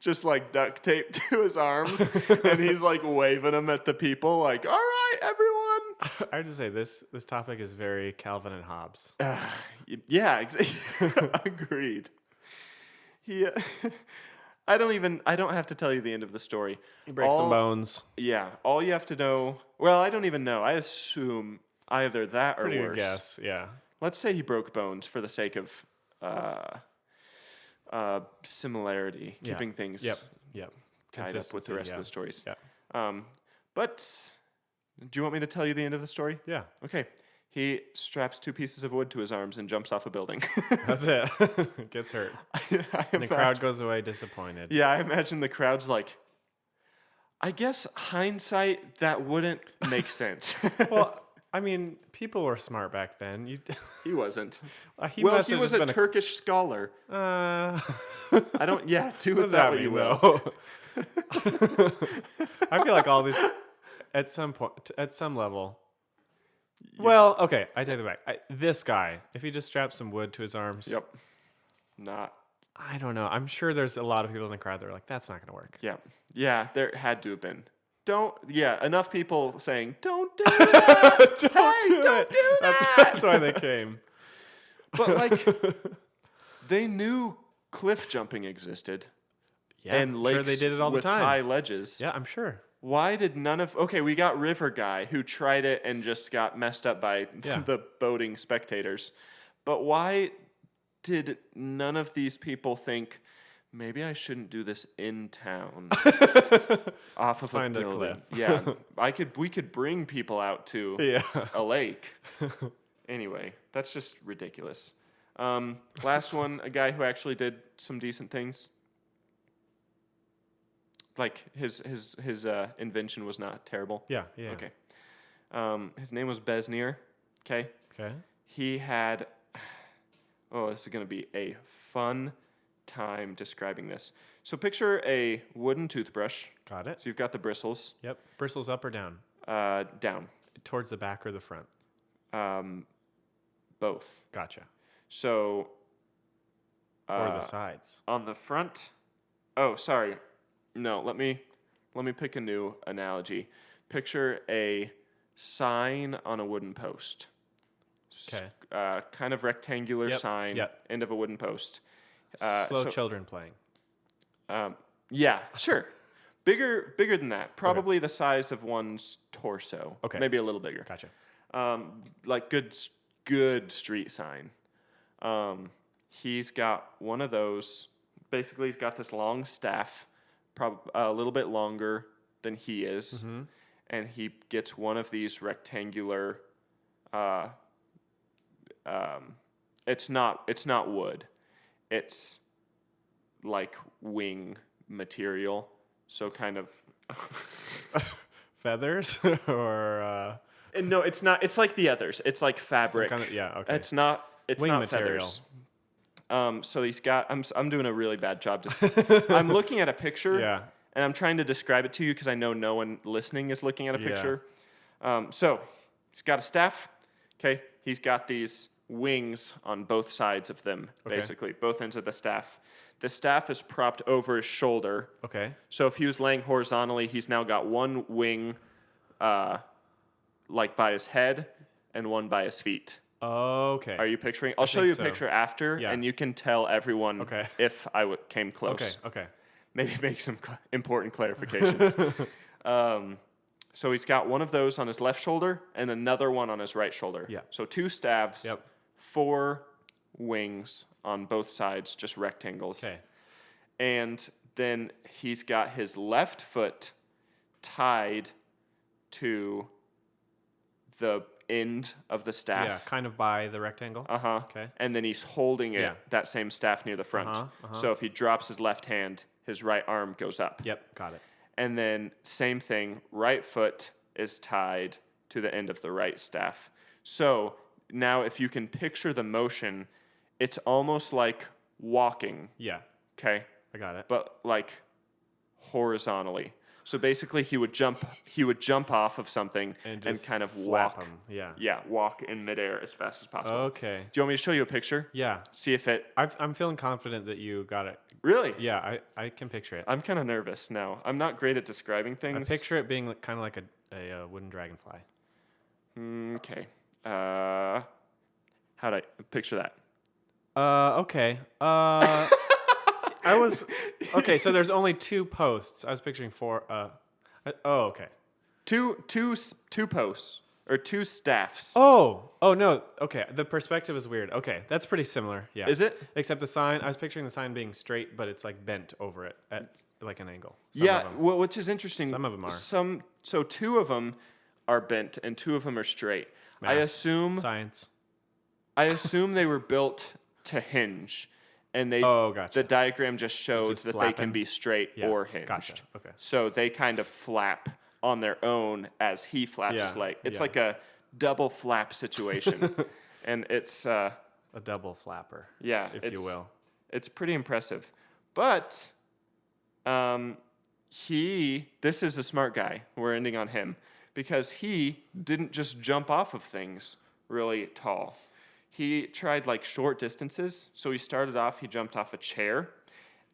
just like duct taped to his arms, and he's like waving them at the people, like, "All right, everyone." I have to say this topic is very Calvin and Hobbes. Yeah, agreed. He, I don't have to tell you the end of the story. He breaks some bones. Yeah, all you have to know. Well, I don't even know. I assume either that or Pretty worse. good guess. Yeah. Let's say he broke bones for the sake of similarity, Yeah. keeping things Yep. tied up with the Consistency, rest yeah. of the stories. Yeah. But do you want me to tell you the end of the story? Yeah. Okay. He straps 2 pieces of wood to his arms and jumps off a building. That's it. Gets hurt. And the crowd goes away disappointed. Yeah, I imagine the crowd's like, I guess hindsight, that wouldn't make sense. Well, I mean, people were smart back then. He wasn't. He Well, must he have was just a been Turkish scholar. Uh, I don't, yeah, do what with does that that what you mean, will. though? I feel like all these, at some point, at some level. Well, okay, I take it back. This guy, if he just strapped some wood to his arms, Yep. Not. I don't know. I'm sure there's a lot of people in the crowd that are like, that's not going to work. Yeah. Yeah, there had to have been. Enough people saying, don't do that. don't do that. That's why they came. But, like, they knew cliff jumping existed. Yeah, And lakes sure they did it all the with time. high ledges. Yeah, I'm sure. Why did none of... Okay, we got River Guy, who tried it and just got messed up by Yeah. the boating spectators. But why did none of these people think, maybe I shouldn't do this in town? Off of find a a building. cliff. Yeah, we could bring people out to Yeah. a lake. Anyway, that's just ridiculous. Last one, a guy who actually did some decent things. Like his invention was not terrible. Yeah, yeah. Okay. His name was Besnier. Okay. Okay. He had. Oh, this is gonna be a fun time describing this. So picture a wooden toothbrush. Got it. So you've got the bristles Yep. Bristles up or down? down. Towards the back or the front? Both. Gotcha. So. Or the sides. On the front. Oh, sorry. No, let me pick a new analogy. Picture a sign on a wooden post. Okay. Kind of rectangular Yep, sign, yep. end of a wooden post. Slow so- children playing. Yeah, sure. Bigger than that. Probably the size of one's torso. Okay. Maybe a little bigger. Gotcha. Like good street sign. He's got one of those. Basically, he's got this long staff, a little bit longer than he is, and he gets one of these rectangular. It's not wood. It's like wing material. So kind of. Feathers or And no, it's not. It's like the others. It's like fabric. kind of, yeah, okay. It's not. It's Wing not material. feathers. So he's got. I'm doing a really bad job. I'm looking at a picture. Yeah. And I'm trying to describe it to you because I know no one listening is looking at a Yeah. picture. So he's got a staff. Okay. He's got these wings on both sides of them. Okay. Basically, both ends of the staff. The staff is propped over his shoulder. Okay. So if he was laying horizontally, he's now got one wing, like by his head, and one by his feet. Okay. Are you picturing? I'll show think you a so. picture after, Yeah. and you can tell everyone Okay. if I came close. Okay. Maybe make some important clarifications. So he's got one of those on his left shoulder and another one on his right shoulder. Yeah. So 2 staves, Yep. 4 wings on both sides, just rectangles. Okay. And then he's got his left foot tied to the end of the staff. Yeah, kind of by the rectangle. Okay. And then he's holding it, Yeah. that same staff near the front. So if he drops his left hand, his right arm goes up. Yep, got it. And then same thing, right foot is tied to the end of the right staff. So now if you can picture the motion, it's almost like walking, Yeah, okay? I got it. But like horizontally. So basically he would jump off of something and just kind of flap walk. 'em, yeah. Yeah, walk in midair as fast as possible. Okay. Do you want me to show you a picture? Yeah. See if it I'm feeling confident that you got it. really? Yeah, I can picture it. I'm kind of nervous now. I'm not great at describing I things. picture it being kind of like a wooden dragonfly. Okay. How'd I picture that? Okay. I was okay. So there's only 2 posts. I was picturing 4. Okay. Two posts or 2 staffs. Oh no. Okay, the perspective is weird. Okay, that's pretty similar. Yeah. Is it? Except the sign. I was picturing the sign being straight, but it's like bent over it at like an angle. Some Yeah. of 'em. Well, which is interesting. Some of 'em are. So 2 of them are bent and 2 of them are straight. I Math. assume Science. they were built to hinge, and they. Oh, gotcha. The diagram just shows Just that they flapping? can be straight Yeah, or hinged. gotcha, okay. So they kind of flap on their own as he flaps his Yeah, leg. It's yeah. like a double flap situation, and it's. A double flapper. Yeah, if it's, you will. It's pretty impressive. But this is a smart guy. We're ending on him because he didn't just jump off of things really tall. He tried like short distances. So he started off, he jumped off a chair,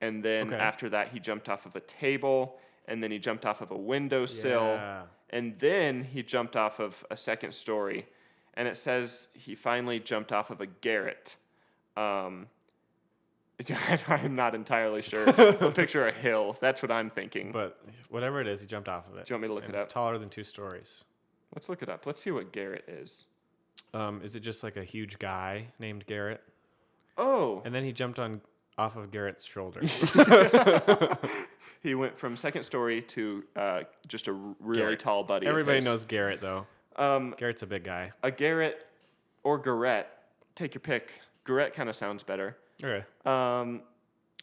and then Okay. after that he jumped off of a table, and then he jumped off of a windowsill, Yeah. and then he jumped off of a second story. And it says he finally jumped off of a garret. I'm not entirely sure. I'll picture a hill. That's what I'm thinking. But whatever it is, he jumped off of it. Do you want me to look And it it's up? taller than 2 stories. Let's look it up. Let's see what garret is. Is it just like a huge guy named Garrett? Oh, And then he jumped off of Garrett's shoulders. he went from second story to just a really Garrett. tall buddy. of Everybody his. knows Garrett though. Garrett's a big guy. A garret or garret. Take your pick. Garret kind of sounds better. Okay.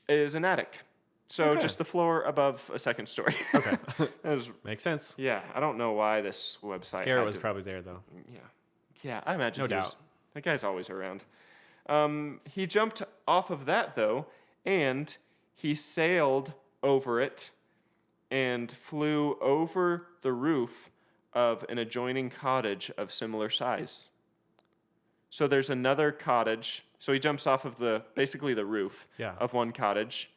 Is an attic. So Okay. just the floor above a second story. Okay. That was, Makes sense. yeah, I don't know why this website. Garrett had was to- probably there though. Yeah, I imagine. No he was- doubt. That guy's always around. He jumped off of that though, and he sailed over it and flew over the roof of an adjoining cottage of similar size. So there's another cottage. So he jumps off of basically the roof Yeah. of one cottage,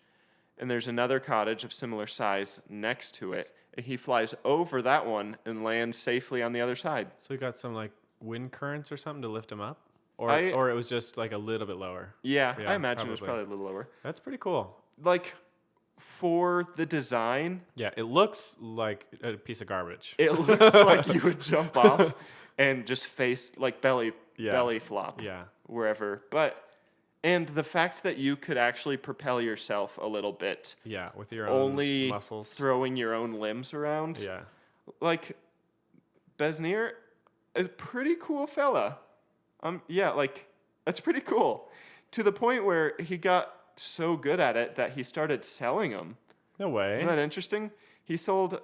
and there's another cottage of similar size next to it. And he flies over that one and lands safely on the other side. So he got some like wind currents or something to lift him up? Or I- or it was just like a little bit lower. Yeah, Yeah, I imagine it was probably. probably a little lower. That's pretty cool. Like, for the design, Yeah, it looks like a piece of garbage. it looks like you would jump off and just face, like, belly flop Yeah. wherever. And the fact that you could actually propel yourself a little bit, Yeah, with your own only muscles. throwing your own limbs around. Yeah. Like, Besnier, a pretty cool fella. Yeah, like, that's pretty cool. To the point where he got so good at it that he started selling them. No way. Isn't that interesting? He sold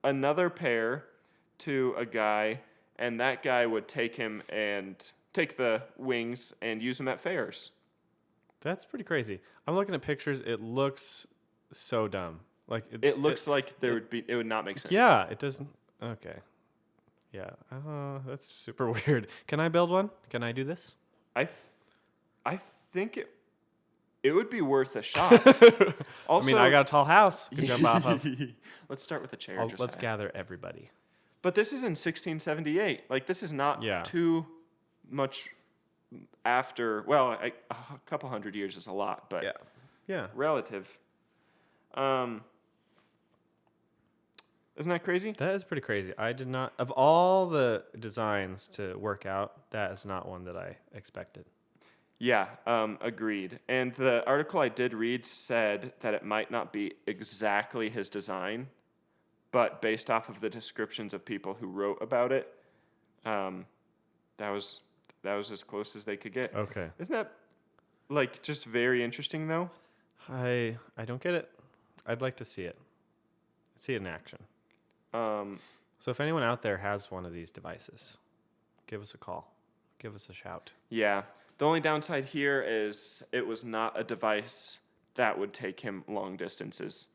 another pair to a guy, and that guy would take the wings and use them at fairs. That's pretty crazy. I'm looking at pictures. It looks so dumb. Like It looks like it would not make sense. Yeah, it doesn't. Okay. Yeah. That's super weird. Can I build one? Can I do this? I think it would be worth a shot. Also, I mean, I got a tall house. You can jump off of. Let's start with the chair. Let's Josiah. gather everybody. But this is in 1678. Like, this is not Yeah. too much after, a couple hundred years is a lot, but Yeah. relative. Isn't that crazy? That is pretty crazy. I did not, of all the designs to work out, that is not one that I expected. Yeah, agreed. And the article I did read said that it might not be exactly his design, but based off of the descriptions of people who wrote about it, that was as close as they could get. Okay. Isn't that like just very interesting though? I don't get it. I'd like to see it. See it in action. So if anyone out there has one of these devices, give us a call. Give us a shout. Yeah. The only downside here is it was not a device that would take him long distances.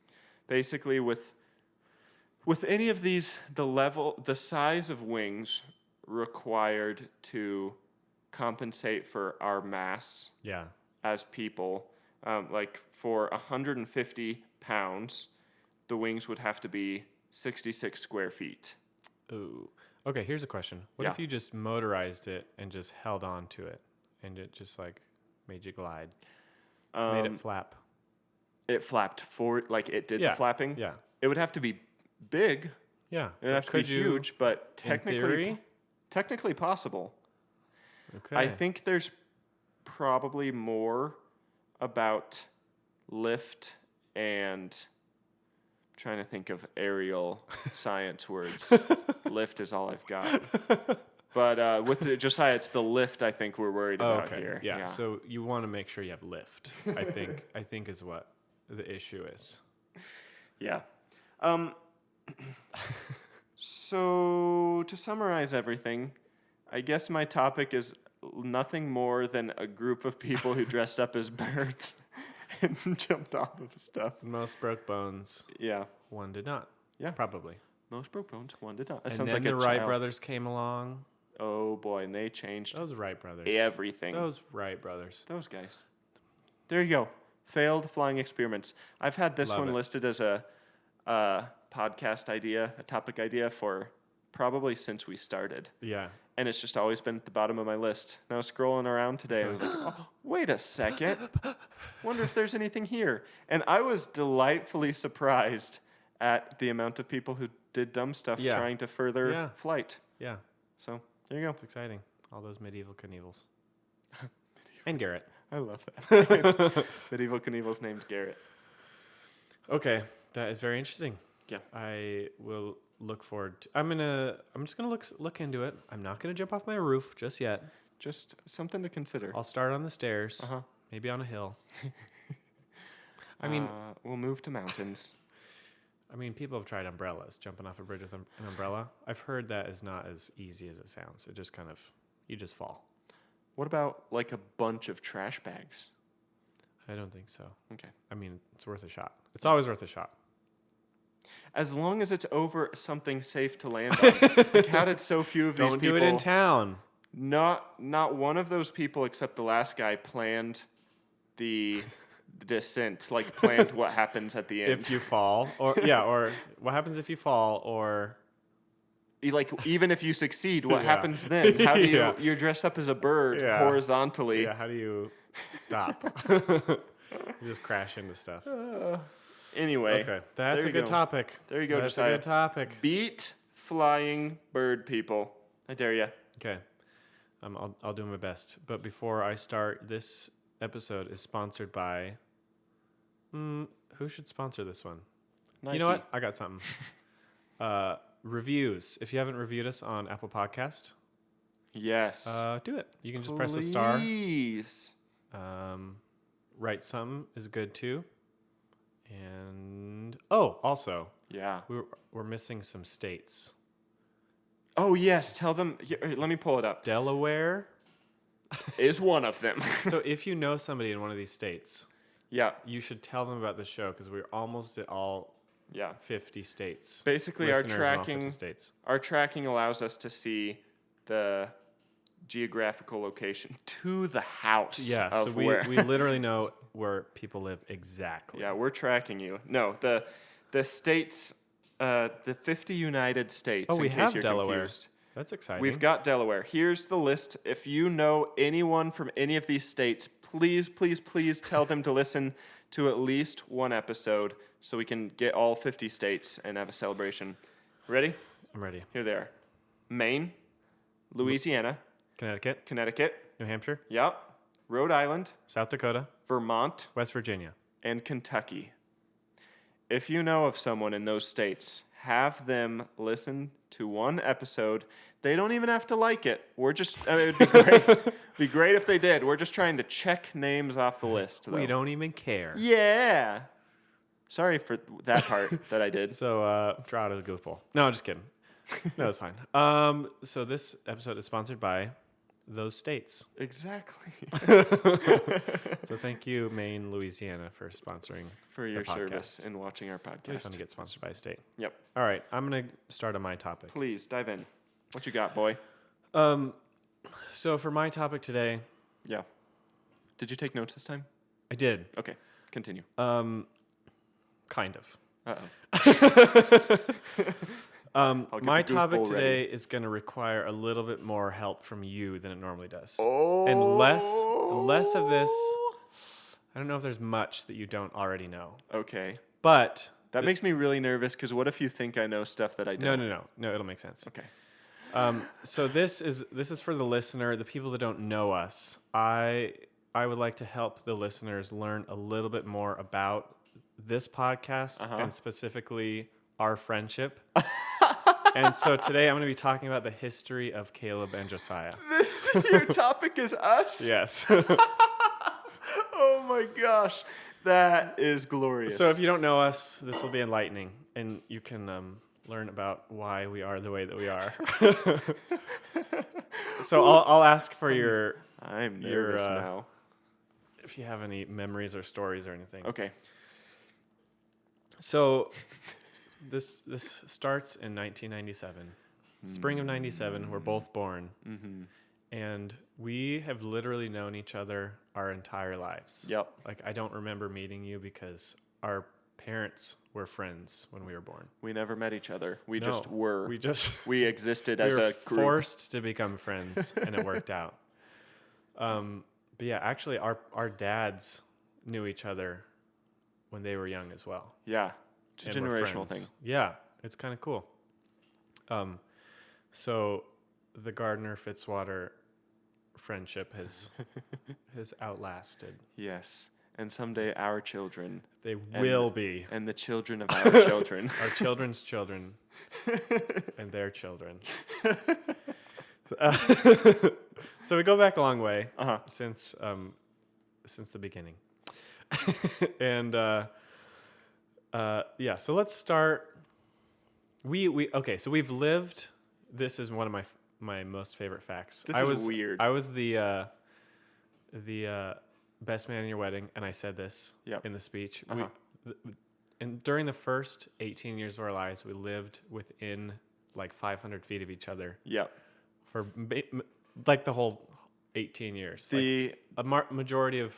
Basically, with any of these, the size of wings required to compensate for our mass Yeah. as people, like for 150 pounds, the wings would have to be 66 square feet. Ooh. Okay, here's a question. What Yeah. if you just motorized it and just held on to it and it just like made you glide? Made it flap. It flapped forward, like it did the flapping. Yeah. It would have to be big. Yeah. It would have to be huge, but in theory? technically possible. Okay. I think there's probably more about lift and trying to think of aerial science words. Lift is all I've got. But with Josiah, it's the lift I think we're worried about here. Yeah. So you want to make sure you have lift. I think is what the issue is. Yeah. So to summarize everything, I guess my topic is nothing more than a group of people who dressed up as birds and jumped off of stuff. Most broke bones. Yeah. One did not. Yeah. Probably. Most broke bones, one did not. That And sounds then like the a Wright child. brothers came along. Oh boy, and they changed Those Wright brothers. everything. Those Wright brothers. Those guys. There you go. Failed flying experiments. I've had this Love one it. listed as a podcast idea, a topic idea for probably since we started. Yeah. And it's just always been at the bottom of my list. And I was scrolling around today and I was like, oh, wait a second. Wonder if there's anything here. And I was delightfully surprised at the amount of people who did dumb stuff Yeah. trying to further Yeah. flight. Yeah. So there you go. It's exciting. All those medieval Knievels. And Garrett. I love that. Medieval Knievel's named Garrett. Okay. That is very interesting. Yeah. I will look forward to, I'm just gonna look into it. I'm not gonna jump off my roof just yet. Just something to consider. I'll start on the stairs. Uh-huh. Maybe on a hill. I mean, we'll move to mountains. people have tried umbrellas, jumping off a bridge with an umbrella. I've heard that is not as easy as it sounds. It just you just fall. What about like a bunch of trash bags? I don't think so. Okay. It's worth a shot. It's always worth a shot. As long as it's over something safe to land on. Like, how did so few of these Don't people... do it in town. Not one of those people except the last guy planned the descent, like planned what happens at the end. If you fall, or what happens if you fall, or Like, even if you succeed, what happens then? How do you... Yeah. You're dressed up as a bird Yeah. horizontally. how do you stop? You just crash into stuff. Anyway. Okay, that's there a you good go. topic. There you go, That's Josiah. a good topic. Beat flying bird people. I dare ya. Okay, I'll do my best. But before I start, this episode is sponsored by. Who should sponsor this one? Nike. You know what? I got something. Reviews. If you haven't reviewed us on Apple Podcast, Yes. do it. You can just press the star. Please. Write something is good too. And also Yeah. we're missing some states. Oh, yes. Tell them. Let me pull it up. Delaware. Is one of them. So if you know somebody in one of these states, Yeah. you should tell them about the show because we're almost at all Yeah. 50 states. Basically, our Listeners in all 50 tracking states. allows us to see the geographical location to the house. Yeah, Of so we where. literally know where people live exactly. Yeah, we're tracking you. No, the states, the 50 United States. Oh, in we case have you're Delaware. confused. That's exciting. We've got Delaware. Here's the list. If you know anyone from any of these states, please, please, please tell them to listen to at least one episode so we can get all 50 states and have a celebration. Ready? I'm ready. Here they are. Maine, Louisiana, Connecticut, Connecticut, New Hampshire, yep, Rhode Island, South Dakota, Vermont, West Virginia. and Kentucky. If you know of someone in those states, have them listen to one episode. They don't even have to like it. We're just, it would be great. Be great if they did. We're just trying to check names off the list, though. We don't even care. Yeah. Sorry for that part that I did. So draw out of the goofball. No, just kidding. No, it's fine. So this episode is sponsored by those states. Exactly. So thank you, Maine, Louisiana, for sponsoring For your podcast. service and watching our It's really fun podcast. to get sponsored by a state. Yep. All right, I'm gonna start on my topic. Please dive in. What you got, boy? So for my topic today, Yeah. Did you take notes this time? I did Okay. Continue. kind of. Uh-oh. I'll get My the topic goofball today is going to require a little bit more help from you than it normally does. Oh. And less of this. I don't know if there's much that you don't already know. Okay. But That makes me really nervous because what if you think I know stuff that I don't? no, it'll make sense. Okay. So this is for the listener, the people that don't know us. I would like to help the listeners learn a little bit more about this podcast and specifically our friendship. And so today I'm going to be talking about the history of Caleb and Josiah. Your topic is us? Yes. Oh my gosh. That is glorious. So if you don't know us, this will be enlightening, and you can learn about why we are the way that we are. So I'll ask for your I'm your, nervous now. if you have any memories or stories or anything. Okay. So this starts in 1997, spring of '97. We're both born, and we have literally known each other our entire lives. Yep. Like I don't remember meeting you because our parents were friends when we were born. We never met each other. We No, just were. We Existed we as were a group. forced to become friends, and it worked out. But yeah, actually, our dads knew each other when they were young as well. Yeah. It's a and were generational thing. friends. Yeah, it's kind of cool. So the Gardner Fitzwater friendship has outlasted. Yes. And someday our children They will be and the children of our children. our children's children and their children. So we go back a long way since the beginning. And yeah, so let's start. Okay, so we've lived. This is one of my most favorite facts. This is weird. I was the best man in your wedding, and I said this in the speech. And during the first 18 years of our lives, we lived within like 500 feet of each other Yep. for like the whole 18 years. The A majority of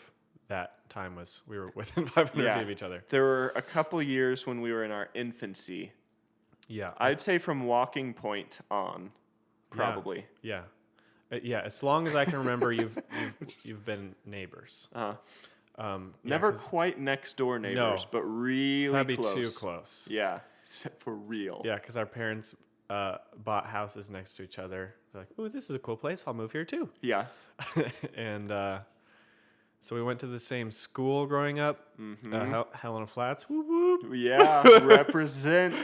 that time was we were within 500 Yeah. feet of each other. There were a couple years when we were in our infancy. Yeah. I'd say from walking point on, probably. Yeah. Yeah. As long as I can remember, you've been neighbors. Never quite next door neighbors, but really That'd be close. too close. Yeah, for real. Yeah, because our parents bought houses next to each other. They're like, "Ooh, this is a cool place. I'll move here too." Yeah. And so we went to the same school growing up, Helena Flats. Whoop whoop. Yeah, represent.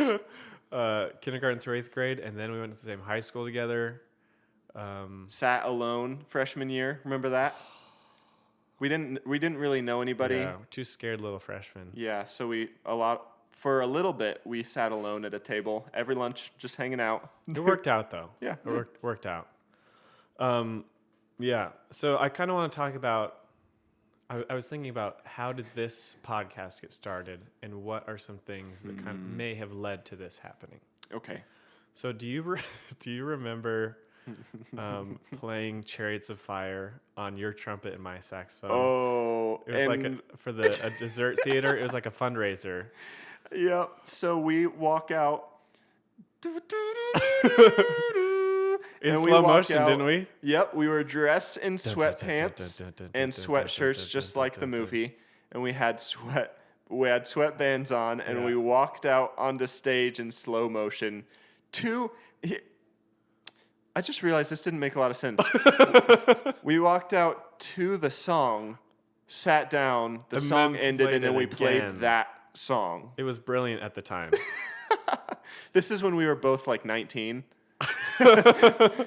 Kindergarten through 8th grade, and then we went to the same high school together. Sat alone freshman year. Remember that? We didn't really know anybody. Yeah, two scared little freshmen. Yeah, so for a little bit we sat alone at a table every lunch, just hanging out. It worked out though. Yeah, it worked out. Yeah, so I kind of want to talk about. I was thinking about how did this podcast get started, and what are some things that kind of may have led to this happening. Okay. So do you remember playing Chariots of Fire on your trumpet and my saxophone? Oh, It was like for a dessert theater. It was like a fundraiser. Yep. So we walk out. In And we slow walked motion, out- didn't we? Yep, we were dressed in sweatpants and sweatshirts, just like the movie, and we had sweatbands on, and we walked out onto stage in slow motion. I just realized this didn't make a lot of sense. We walked out to the song, sat down, the And song then ended, played and then it we again. played that song. It was brilliant at the time. This is when we were both like 19.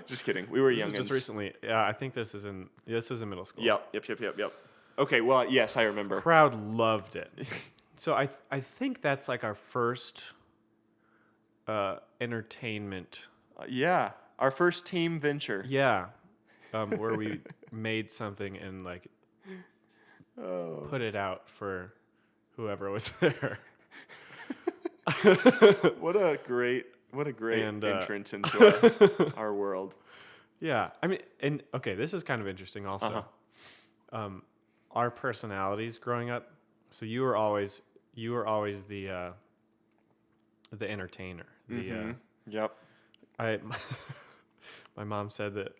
Just kidding. We were This young. is just recently. Yeah, I think this is in middle school. Yep. Okay, well, yes, I remember. Crowd loved it. So I think that's like our first entertainment. Yeah, our first team venture. Yeah, where we made something and like put it out for whoever was there. What a great And, entrance into our world. Yeah, I mean, and okay, this is kind of interesting also. Our personalities growing up. So you were always the entertainer. Yep. My mom said that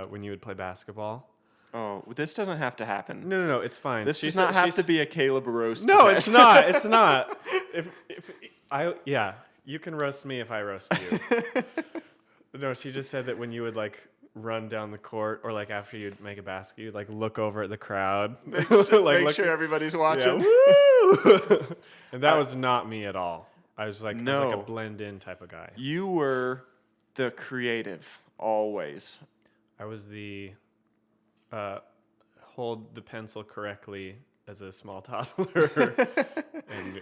when you would play basketball. Oh, this doesn't have to happen. No, it's fine. This does not have to be a Caleb roast. No, today. it's not. It's not. You can roast me if I roast you. No, she just said that when you would like run down the court or like after you'd make a basket, you'd like look over at the crowd, Make look- sure everybody's yeah, watching. woo! And that was not me at all. I was like No. a blend in type of guy. You were the creative always. I was the hold the pencil correctly as a small toddler and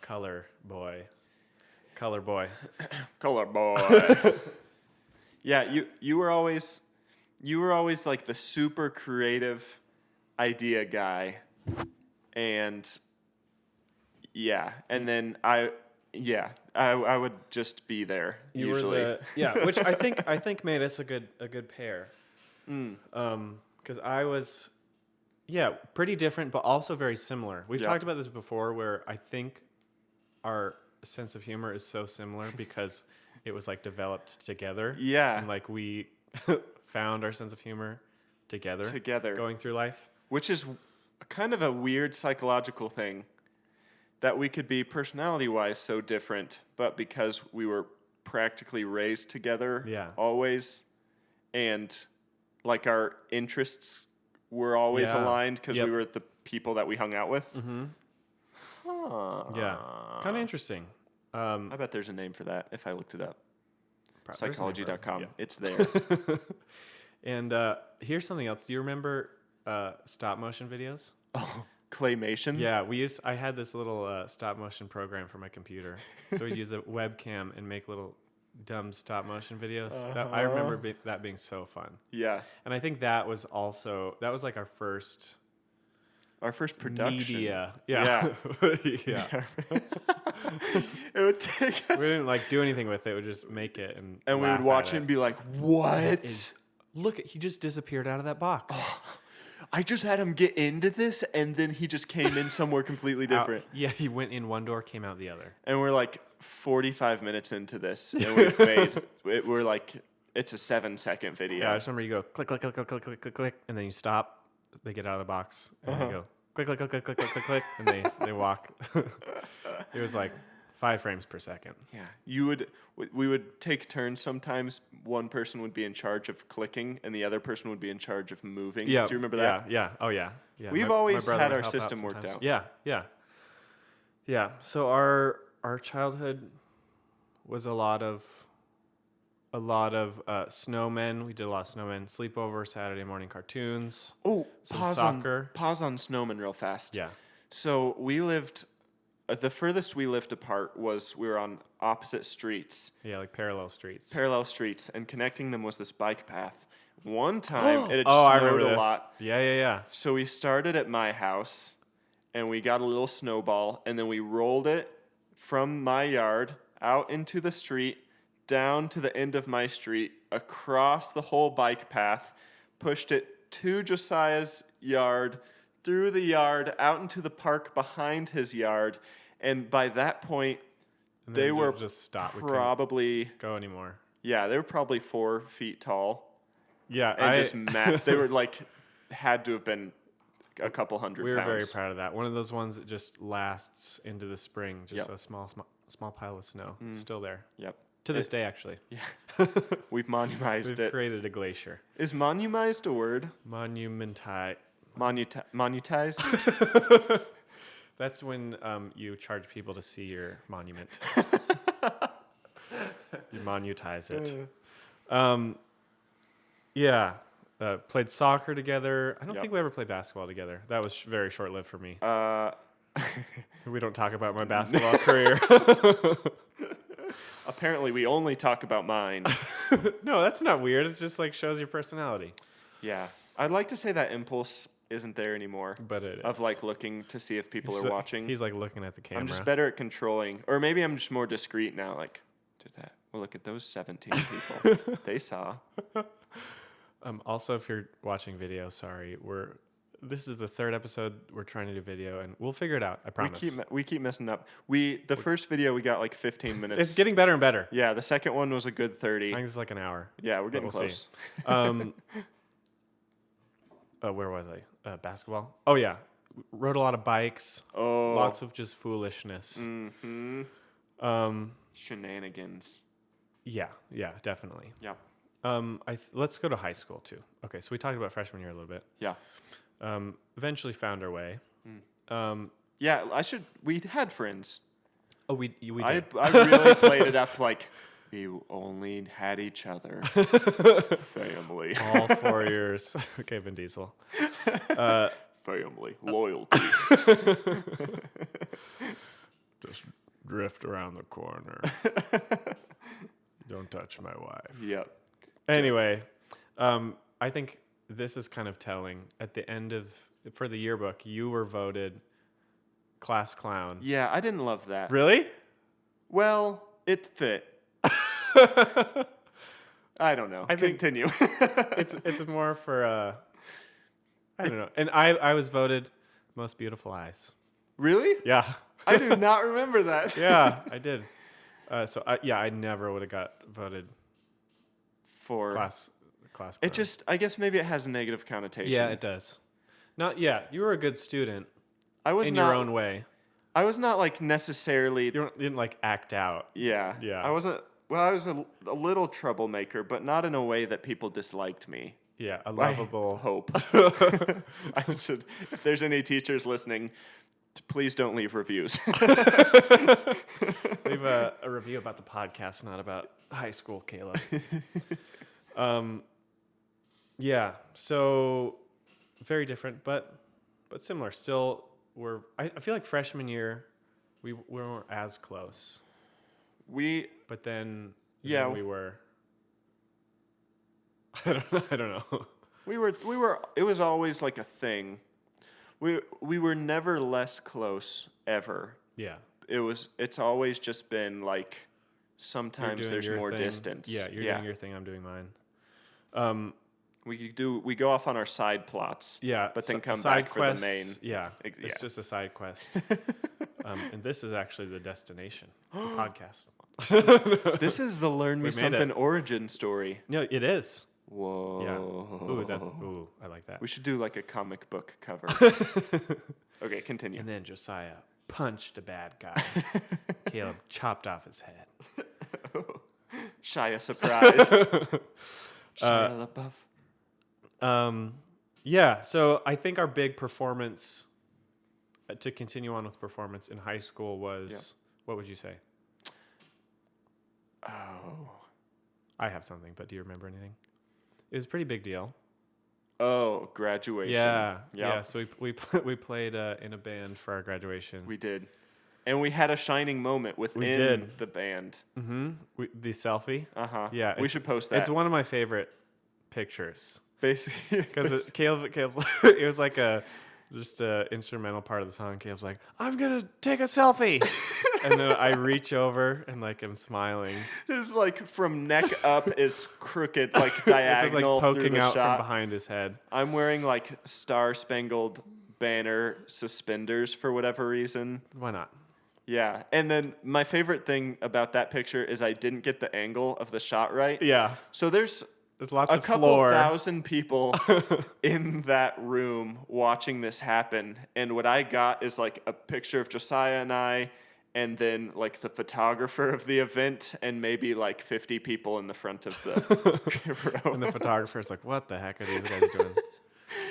color boy. Color boy. Yeah, you were always like the super creative idea guy, and then I would just be there usually. Which I think made us a good pair. Because I was, pretty different, but also very similar. We've Yeah. talked about this before, where I think our sense of humor is so similar because it was like developed together. Yeah. And like we found our sense of humor together. Going through life. Which is kind of a weird psychological thing, that we could be personality-wise so different, but because we were practically raised together always, and like our interests were always aligned because we were the people that we hung out with. Mm-hmm. Yeah. Kind of interesting. I bet there's a name for that if I looked it up. Psychology.com. Yeah. It's there. And here's something else. Do you remember stop motion videos? Oh, claymation? Yeah, I had this little stop motion program for my computer. So we'd use a webcam and make little dumb stop motion videos. I remember that being so fun. Yeah. And I think that was like our first production. media. Yeah. Yeah. It would take us. We didn't like do anything with it. We would just make it and We would watch it and be like, what? Look, he just disappeared out of that box. I just had him get into this, and then he just came in somewhere completely different. Yeah, he went in one door, came out the other. And we're like 45 minutes into this, and we've made it. We're like, it's a 7-second video. Yeah, I just remember you go click, click, click, click, click, click, click, click, and then you stop. They get out of the box, and they go click, click, click, click, click, click, click, click, and they walk. It was like 5 frames per second. Yeah, we would take turns. Sometimes one person would be in charge of clicking, and the other person would be in charge of moving. Yeah, do you remember that? Yeah. Oh yeah. Yeah. We've always had our system worked out. Yeah. So our childhood was a lot of snowmen. We did a lot of snowmen sleepover, Saturday morning cartoons. Oh, Some soccer. Pause on snowmen real fast. Yeah. So we lived. The furthest we lived apart was we were on opposite streets. Yeah, like parallel streets. And connecting them was this bike path. One time it had I snowed remember a this. lot. Yeah. So we started at my house, and we got a little snowball, and then we rolled it from my yard out into the street, down to the end of my street, across the whole bike path, pushed it to Josiah's yard, through the yard, out into the park behind his yard, and by that point, And then they were just stopped. probably Go anymore. Yeah, they were probably 4 feet tall. Yeah, And they were like, had to have been a couple hundred we were pounds. very proud of that. One of those ones that just lasts into the spring. Just Yep. a small pile of snow. It's still there. Yep. To this day, actually. We've monumized We've it. created a glacier. Is monumized a word? Monumentai. Monetized? That's when you charge people to see your monument. You monetize it. Yeah. Played soccer together. I don't Yep. think we ever played basketball together. That was very short-lived for me. We don't talk about my basketball career. Apparently, we only talk about mine. No, that's not weird. It just like shows your personality. Yeah. I'd like to say that impulse isn't there anymore. But it is. Of like looking to see if people are watching. He's like looking at the camera. I'm just better at controlling. Or maybe I'm just more discreet now. Like, did that. Well, look at those 17 people. They saw. Also, if you're watching video, sorry, this is the 3rd episode we're trying to do video, and we'll figure it out. I promise. We keep messing up. The first video we got like 15 minutes. It's getting better and better. Yeah, the second one was a good 30. I think it's like an hour. Yeah, we're getting we'll close. Where was I? Basketball. Oh yeah, rode a lot of bikes. Oh, Lots of just foolishness. mm-hmm. Shenanigans. Yeah, definitely. Yeah, Let's go to high school too. Okay, so we talked about freshman year a little bit. yeah, Eventually found our way. yeah. We had friends. Oh, we did. I really played it up like we only had each other. Family. All 4 years. Okay, Vin Diesel. Family. Loyalty. Just drift around the corner. Don't touch my wife. Yep. Anyway, I think this is kind of telling. At the end for the yearbook, you were voted class clown. Yeah, I didn't love that. Really? Well, it fit. I don't know. I think- Continue. It's more for I don't know. And I was voted most beautiful eyes. Really? Yeah. I do not remember that. Yeah, I did. I never would have got voted For class clown. it just, I guess maybe it has a negative connotation. Yeah, it does. You were a good student I was in not, your own way. I was not like necessarily. You didn't like act out. Yeah. Yeah. I was a little troublemaker, but not in a way that people disliked me. Yeah, a I lovable. hope. I should. If there's any teachers listening, please don't leave reviews. Leave a review about the podcast, not about high school, Caleb. Yeah, so very different, but similar. Still, I feel like freshman year, we weren't as close. But then, Yeah. we were. I don't know. We were. It was always like a thing. We were never less close ever. Yeah. It's always just been like You're sometimes doing there's your more thing. distance. Yeah, you're doing your thing. I'm doing mine. We go off on our side plots. Yeah, But then come side back quests, for the main. Yeah, Ex- it's yeah. just a side quest. And this is actually the destination, the podcast. This is the Learn Me We made it. Something origin story. No, it is. Whoa. Yeah. Ooh, I like that. We should do like a comic book cover. Okay, continue. And then Josiah punched a bad guy. Caleb chopped off his head. Shia surprise. Shia LaBeouf. Yeah, so I think our big performance, to continue on with performance in high school was, what would you say? Oh. I have something, but do you remember anything? It was a pretty big deal. Oh, graduation. Yeah, Yep. yeah. So we played in a band for our graduation. We did. And we had a shining moment within the band. The selfie. Uh-huh. Yeah, We should post that. It's one of my favorite pictures Basically. because Caleb's it was like just a instrumental part of the song. Caleb's like, "I'm gonna take a selfie," and then I reach over and like I'm smiling. His like from neck up is crooked, like It's diagonal just like through poking the out shot. from behind his head. I'm wearing like Star Spangled Banner suspenders for whatever reason. Why not? Yeah. And then my favorite thing about that picture is I didn't get the angle of the shot right. Yeah. So there's Lots a of couple floor. thousand people in that room watching this happen. And what I got is like a picture of Josiah and I, and then like the photographer of the event, and maybe like 50 people in the front of the row. And the photographer's like, what the heck are these guys doing?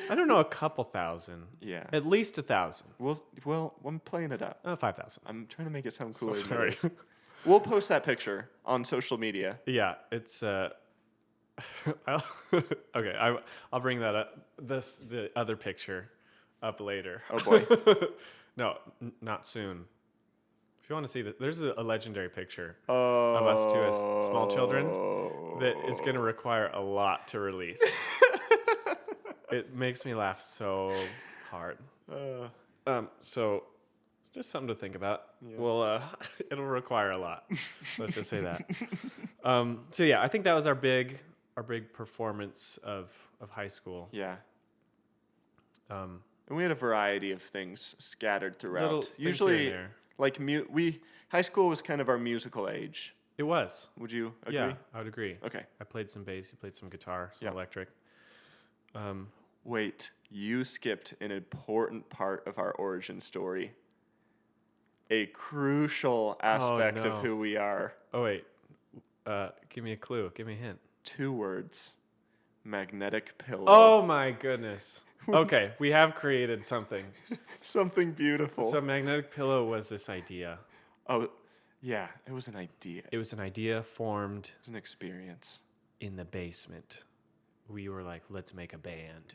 I don't know, a couple thousand. Yeah. At least 1,000. Well, I'm playing it up. 5,000. I'm trying to make it sound cooler. than Sorry. it is. We'll post that picture on social media. Yeah, it's okay. I'll bring that up. The other picture up later. Oh boy. No, not soon. If you want to see that, there's a legendary picture Oh. of us two as small children that is going to require a lot to release. It makes me laugh so hard. So just something to think about. Yeah. Well, it'll require a lot. Let's just say that. So yeah, I think that was our big performance of high school. Yeah. And we had a variety of things scattered throughout. Little things here and Usually, there. like high school was kind of our musical age. It was. Would you agree? Yeah, I would agree. Okay. I played some bass. You played some guitar, some Yep. electric. Wait, you skipped an important part of our origin story. A crucial aspect no. of who we are. Oh wait, give me a clue. Give me a hint. 2 words. Magnetic pillow. Oh my goodness. Okay, we have created something. Something beautiful. So magnetic pillow was this idea. Oh, yeah, it was an idea. It It was an idea formed was an experience. in the basement. We were like, let's make a band.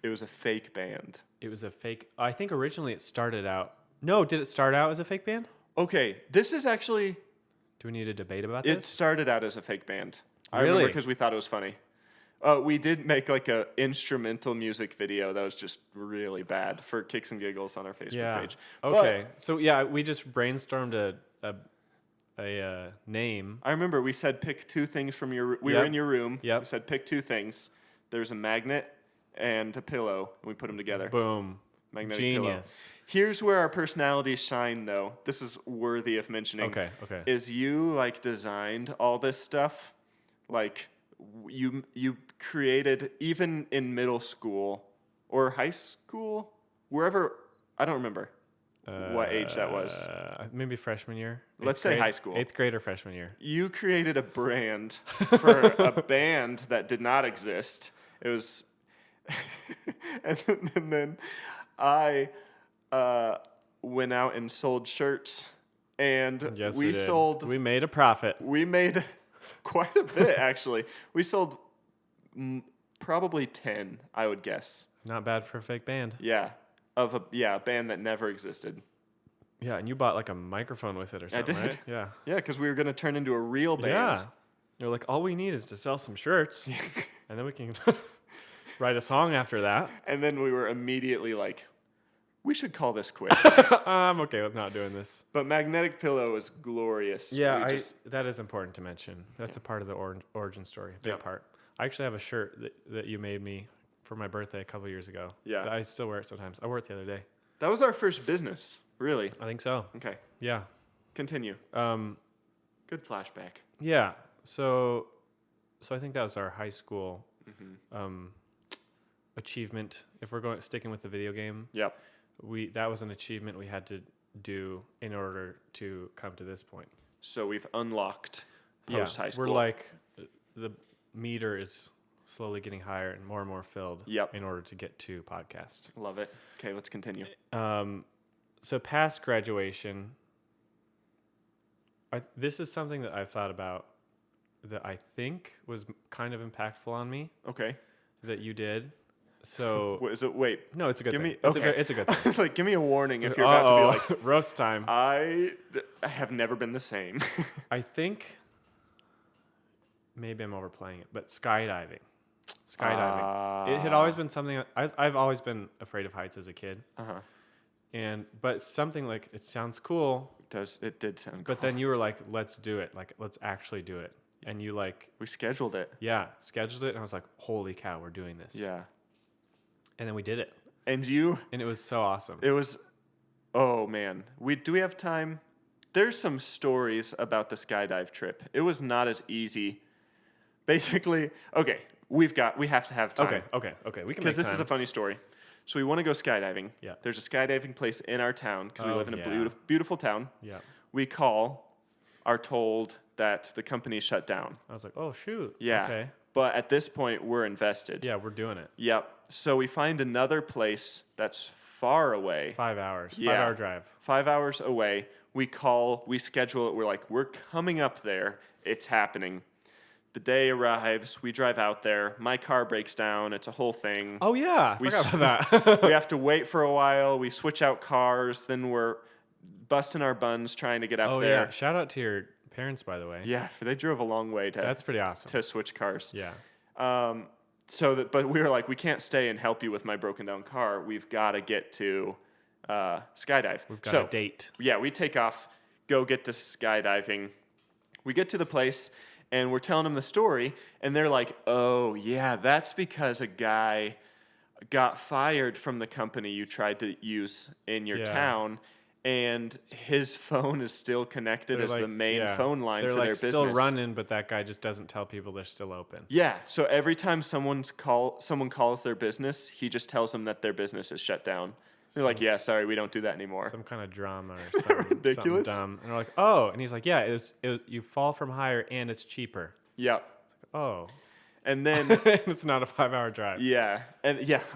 It was a fake band. It was a fake. I think originally it started out. No, did it start out as a fake band? Okay, this is actually... Do we need a debate about It this? started out as a fake band. I Really? remember because we thought it was funny. We did make like a instrumental music video that was just really bad for kicks and giggles on our Facebook Yeah. page. Okay. So yeah, we just brainstormed a name. I remember we said pick 2 things from your... We Yep. were in your room. Yep. We said pick 2 things. There's a magnet and a pillow, and we put them together. Boom. Magnetic Genius. pillow. Here's where our personalities shine, though. This is worthy of mentioning. Okay. Is you like designed all this stuff? Like you created, even in middle school or high school, wherever, I don't remember what age that was. Maybe freshman year. Let's Eighth say grade? high school. 8th grade or freshman year. You created a brand for a band that did not exist. It was, and then I went out and sold shirts, and Yes, we did. sold. We made a profit. We made quite a bit, actually. We sold probably 10, I would guess. Not bad for a fake band. Yeah, of a band that never existed. Yeah, and you bought like a microphone with it or something, did. right? Yeah. Yeah, because we were gonna turn into a real band. Yeah. You're like, all we need is to sell some shirts, and then we can write a song after that. And then we were immediately like, we should call this quits. I'm okay with not doing this. But Magnetic Pillow is glorious. Yeah, We just- that is important to mention. That's a part of the origin story, a big Yeah. part. I actually have a shirt that you made me for my birthday a couple years ago. Yeah. I still wear it sometimes. I wore it the other day. that was our first business, really. I think so. Okay, Yeah. continue. Um, Good flashback. yeah. So I think that was our high school achievement. If we're sticking with the video game, Yep. that was an achievement we had to do in order to come to this point. So we've unlocked post high school. We're like the meter is slowly getting higher and more filled. Yep. In order to get to podcast. Love it. Okay, let's continue. So past graduation, this is something that I've thought about that I think was kind of impactful on me Okay. that you did. So What is it? Wait. no, it's a good Give thing. me. It's Okay. it's a good thing. It's like, give me a warning if you're about to be like, roast time. I have never been the same. I think maybe I'm overplaying it, but skydiving. It had always been something I've always been afraid of heights as a kid. Uh-huh. But something like it sounds cool, It did sound but cool. then you were like, let's do it. Like let's actually do it. And you like, We scheduled it. yeah, scheduled it and I was like, holy cow, we're doing this. Yeah. And then we did it. And you, And it was so awesome. it was Oh man, do we have time? There's some stories about the skydive trip. It was not as easy. Basically, okay, we have to have time. Okay. We can make Because this time. is a funny story. So we want to go skydiving. Yeah. There's a skydiving place in our town because we Oh, live in a yeah. beautiful town. Yeah. We are told that the company's shut down. I was like, oh shoot. Yeah. Okay. But at this point, we're invested. Yeah, we're doing it. Yep. So we find another place that's far away. 5 hours. Yeah. 5 hour drive. 5 hours away. We schedule it. We're like, we're coming up there. It's happening. The day arrives. We drive out there. My car breaks down. It's a whole thing. Oh yeah. I We forgot about that. We have to wait for a while. We switch out cars. Then we're busting our buns trying to get up Oh there. yeah. Shout out to your parents, by the way. Yeah, they drove a long way That's pretty awesome. to switch cars. Yeah. But we were like, we can't stay and help you with my broken down car. We've got to get to skydive. We've got a date. Yeah, we take off, go get to skydiving. We get to the place and we're telling them the story, and they're like, "Oh yeah, that's because a guy got fired from the company you tried to use in your Yeah. town." And his phone is still connected They're as like- the main yeah. phone line They're for like their still business. running, but that guy just doesn't tell people they're still open. Yeah. So every time someone calls their business, he just tells them that their business is shut down. They're like, "Yeah, sorry, we don't do that anymore." Some kind of drama or something Ridiculous. something dumb. And they're like, oh, and he's like, yeah, you fall from higher and it's cheaper. Yeah. Oh, And then it's not a 5 hour drive.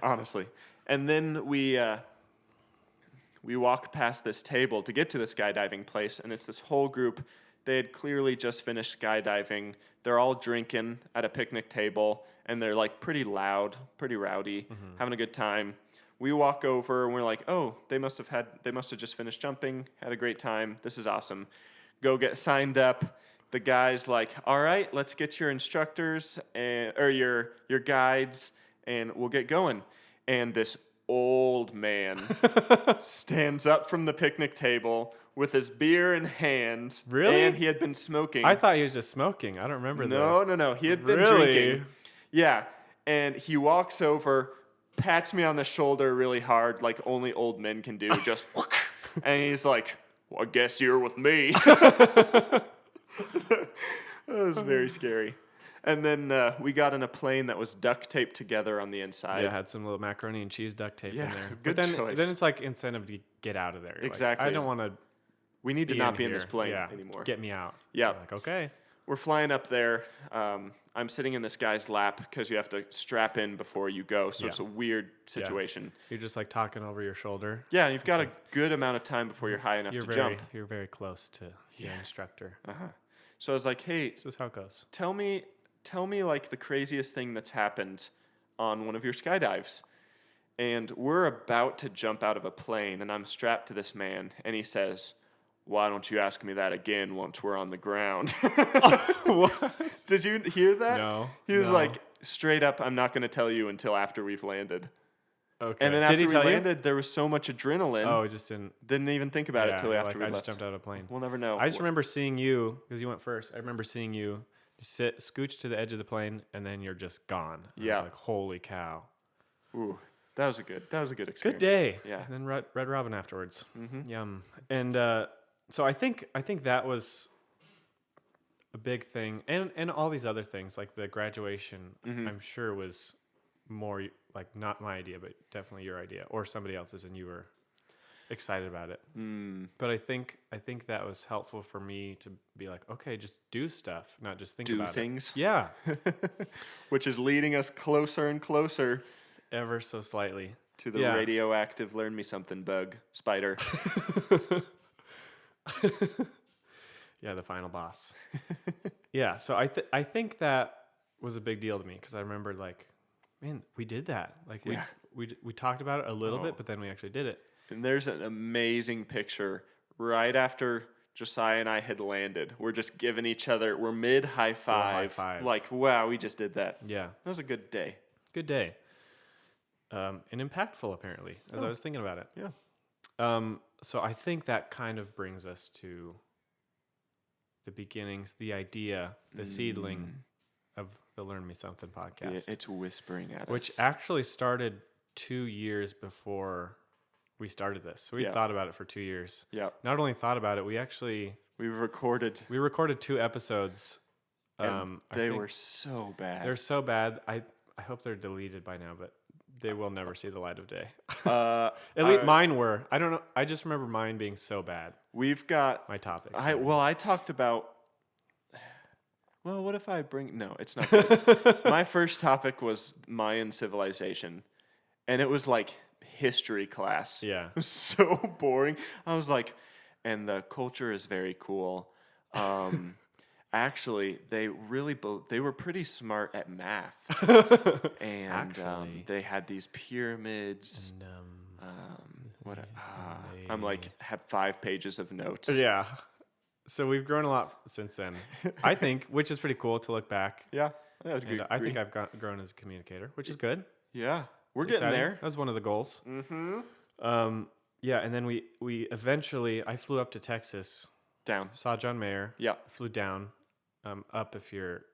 honestly. And then we walk past this table to get to the skydiving place, and it's this whole group. They had clearly just finished skydiving. They're all drinking at a picnic table, and they're like pretty loud, pretty rowdy, having a good time. We walk over and we're like, "Oh, they must have just finished jumping, had a great time. This is awesome." Go get signed up. The guy's like, "All right, let's get your instructors or your guides, and we'll get going." And this old man stands up from the picnic table with his beer in hand. Really? And he had been smoking. I thought he was just smoking. I don't remember that. No. He had been Really? drinking. Yeah. And he walks over, pats me on the shoulder really hard, like only old men can do, just, and he's like, "Well, I guess you're with me." That was very scary. And then we got in a plane that was duct taped together on the inside. Yeah, had some little macaroni and cheese duct tape Yeah, in there. good but then, choice. Then it's like incentive to get out of there. You're like, Exactly. I don't want to We need to not be in this here. plane Yeah, anymore. Get me out. Yeah. I'm like, okay. We're flying up there. I'm sitting in this guy's lap because you have to strap in before you go. So Yeah. it's a weird situation. You're just like talking over your shoulder. Yeah, and you've got a good amount of time before you're high enough to jump. You're very close to your instructor. So I was like, "Hey, This is how it goes. tell me like the craziest thing that's happened on one of your skydives." And we're about to jump out of a plane, and I'm strapped to this man, and he says, "Why don't you ask me that again once we're on the ground?" What? Did you hear that? No, He was no. like, "Straight up, I'm not going to tell you until after we've landed." Okay. And then Did after he we tell landed, there was so much adrenaline. you? Oh, it just didn't. Didn't even think about it till you're after like, we I left. just jumped out of a plane. We'll never know. I just remember seeing you because you went first. I remember seeing you just scooch to the edge of the plane, and then you're just gone. And I Yeah. was like, holy cow. Ooh, that was a good experience. Good day. Yeah. And then Red Robin afterwards. Yum. And so I think that was a big thing, and all these other things like the graduation. I'm sure was more like not my idea, but definitely your idea or somebody else's, and you were excited about it. But I think that was helpful for me to be like, okay, just do stuff, not just think Do about things. it. Yeah, Which is leading us closer and closer ever so slightly. to the Yeah. radioactive learn me something bug spider. Yeah, the final boss. Yeah, so I think that was a big deal to me because I remember like, man, we did that. Like we talked about it a little bit, but then we actually did it. And there's an amazing picture right after Josiah and I had landed. We're just giving each other, we're mid high five. Like, wow, we just did that. Yeah, That was a good day. good day. And impactful apparently, as I was thinking about it. Yeah. So I think that kind of brings us to the beginnings, the idea, the seedling of the Learn Me Something podcast, It's whispering at which us. actually started 2 years before we started this. So we Yeah. thought about it for 2 years. Yeah. Not only thought about it, we recorded 2 episodes. And I they think were so bad. they're so bad. I hope they're deleted by now, but they will never see the light of day. Uh, At least mine were. I don't know. I just remember mine being so bad. we've got. My topics. I talked about. Well, what if I bring? No, it's not good. My first topic was Mayan civilization, and it was like history class. Yeah. It was so boring. I was like, and the culture is very cool. Actually, they were pretty smart at math, and Actually. they had these pyramids. And, I'm like have 5 pages of notes. yeah. So we've grown a lot since then. I think, which is pretty cool to look back. Yeah, I would And I think I've grown as a communicator, which is good. Yeah, we're getting Exciting. there. That was one of the goals. Mm-hmm. Yeah, and then we eventually I flew up to Texas, Down. saw John Mayer, Yeah. flew down, up if you're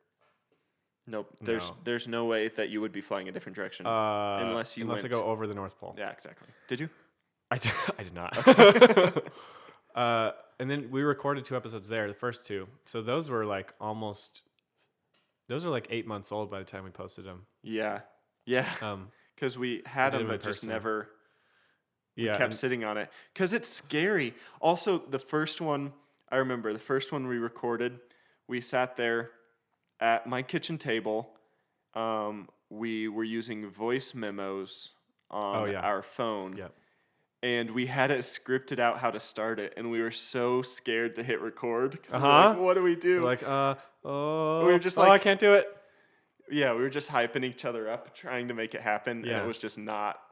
Nope. No. There's no way that you would be flying a different direction. Unless you I went- go over the North Pole. Yeah, exactly. Did you? I did not. And then we recorded 2 episodes there, the first 2. So those were like 8 months old by the time we posted them. Yeah. Yeah. Because we had We did them, them in but just person. never Yeah, kept and- sitting on it. Because it's scary. Also, the first one, I remember the first one we recorded, we sat there at my kitchen table. We were using voice memos on our phone. Yep. And we had it scripted out how to start it, and we were so scared to hit record. 'Cause we were Uh-huh. like, what do we do? We're like, We were just I like- can't do it. Yeah, we were just hyping each other up, trying to make it happen, and Yeah. it was just not.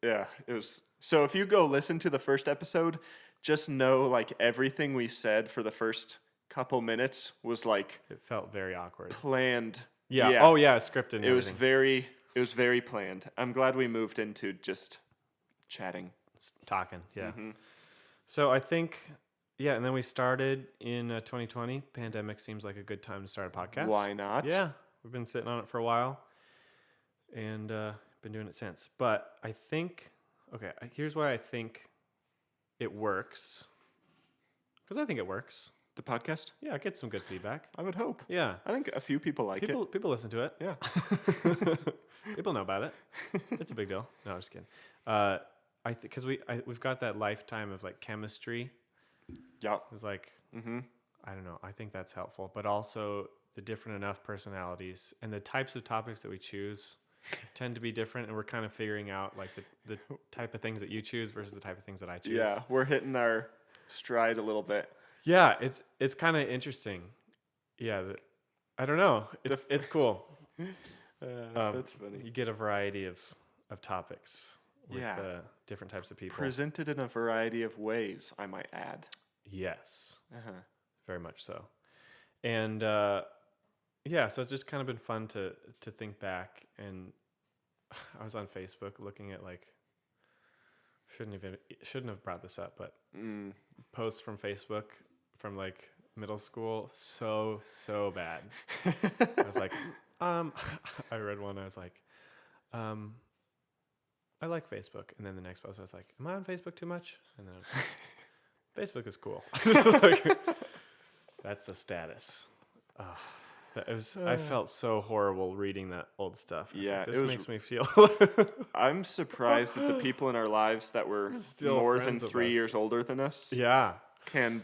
Yeah, it was. So if you go listen to the first episode, just know like everything we said for the first couple minutes was like It felt very awkward. planned. Yeah. Oh yeah, scripted. And It was everything. very planned. I'm glad we moved into just chatting. Talking. Yeah. Mm-hmm. So I think, yeah, and then we started in 2020. Pandemic seems like a good time to start a podcast. Why not? Yeah, we've been sitting on it for a while, and been doing it since. But I think, okay, here's why I think it works. Because I think it works. The podcast? Yeah, I get some good feedback. I would hope. Yeah, I think a few people like it. people listen to it. Yeah. People know about it. It's a big deal. No, I'm just kidding. Because we've got that lifetime of like chemistry. Yeah. It's like, Mm-hmm. I don't know. I think that's helpful, but also the different enough personalities and the types of topics that we choose tend to be different, and we're kind of figuring out like the type of things that you choose versus the type of things that I choose. Yeah, we're hitting our stride a little bit. Yeah, it's kind of interesting. Yeah, I don't know. It's cool. That's funny. You get a variety of topics with Yeah. different types of people. Presented in a variety of ways, I might add. Yes, Uh-huh. very much so. And yeah, so it's just kind of been fun to think back. And I was on Facebook looking at like shouldn't have brought this up, but posts from Facebook from like middle school, so bad. I was like, I read one. I was like, I like Facebook, and then the next post I was like, am I on Facebook too much? And then I was like, Facebook is cool. Like, that's the status. I felt so horrible reading that old stuff. I was Yeah, like, it this was- makes me feel. I'm surprised that the people in in our lives that were more than friends with 3 us. years older than us Yeah, can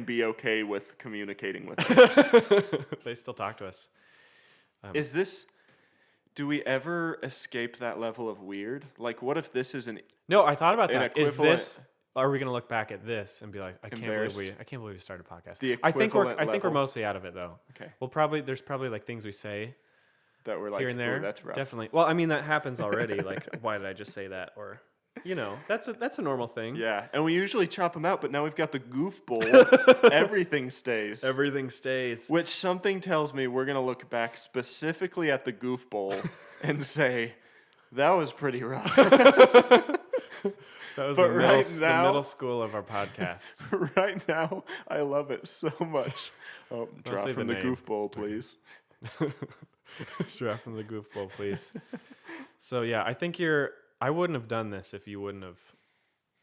be okay with communicating with us. they still talk to us. Do we ever escape that level of weird? Like, what if this is an No, I thought about An that. Is equivalent- this? Are we gonna look back at this and be like, I can't Embarrassed? believe we started a podcast? The I think we're equivalent level. mostly out of it though. Okay. There's probably like things we say that we're like, here and there. "Ooh, that's rough. Definitely. Well, I mean that happens already. Like, why did I just say that? Or, that's a normal thing. Yeah, and we usually chop them out, but now we've got the goof bowl. Everything stays. Everything stays. Which something tells me we're going to look back specifically at the goof bowl and say, that was pretty rough. That was But the right the now- middle school of our podcast. Right now, I love it so much. Oh, draw say from the the name. goof bowl, please. Draft from the goofball, please. So yeah, I think I wouldn't have done this if you wouldn't have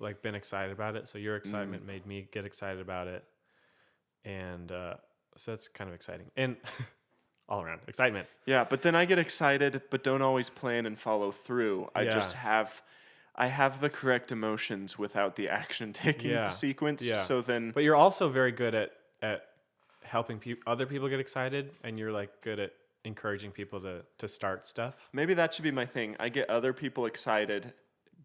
like been excited about it. So your excitement made me get excited about it. And so that's kind of exciting. And all around excitement. Yeah, but then I get excited, but don't always plan and follow through. I just have the correct emotions without the action taking sequence. Yeah. So then, But you're also very good at helping other people get excited, and you're like good at encouraging people to start stuff. maybe that should be my thing. I get other people excited,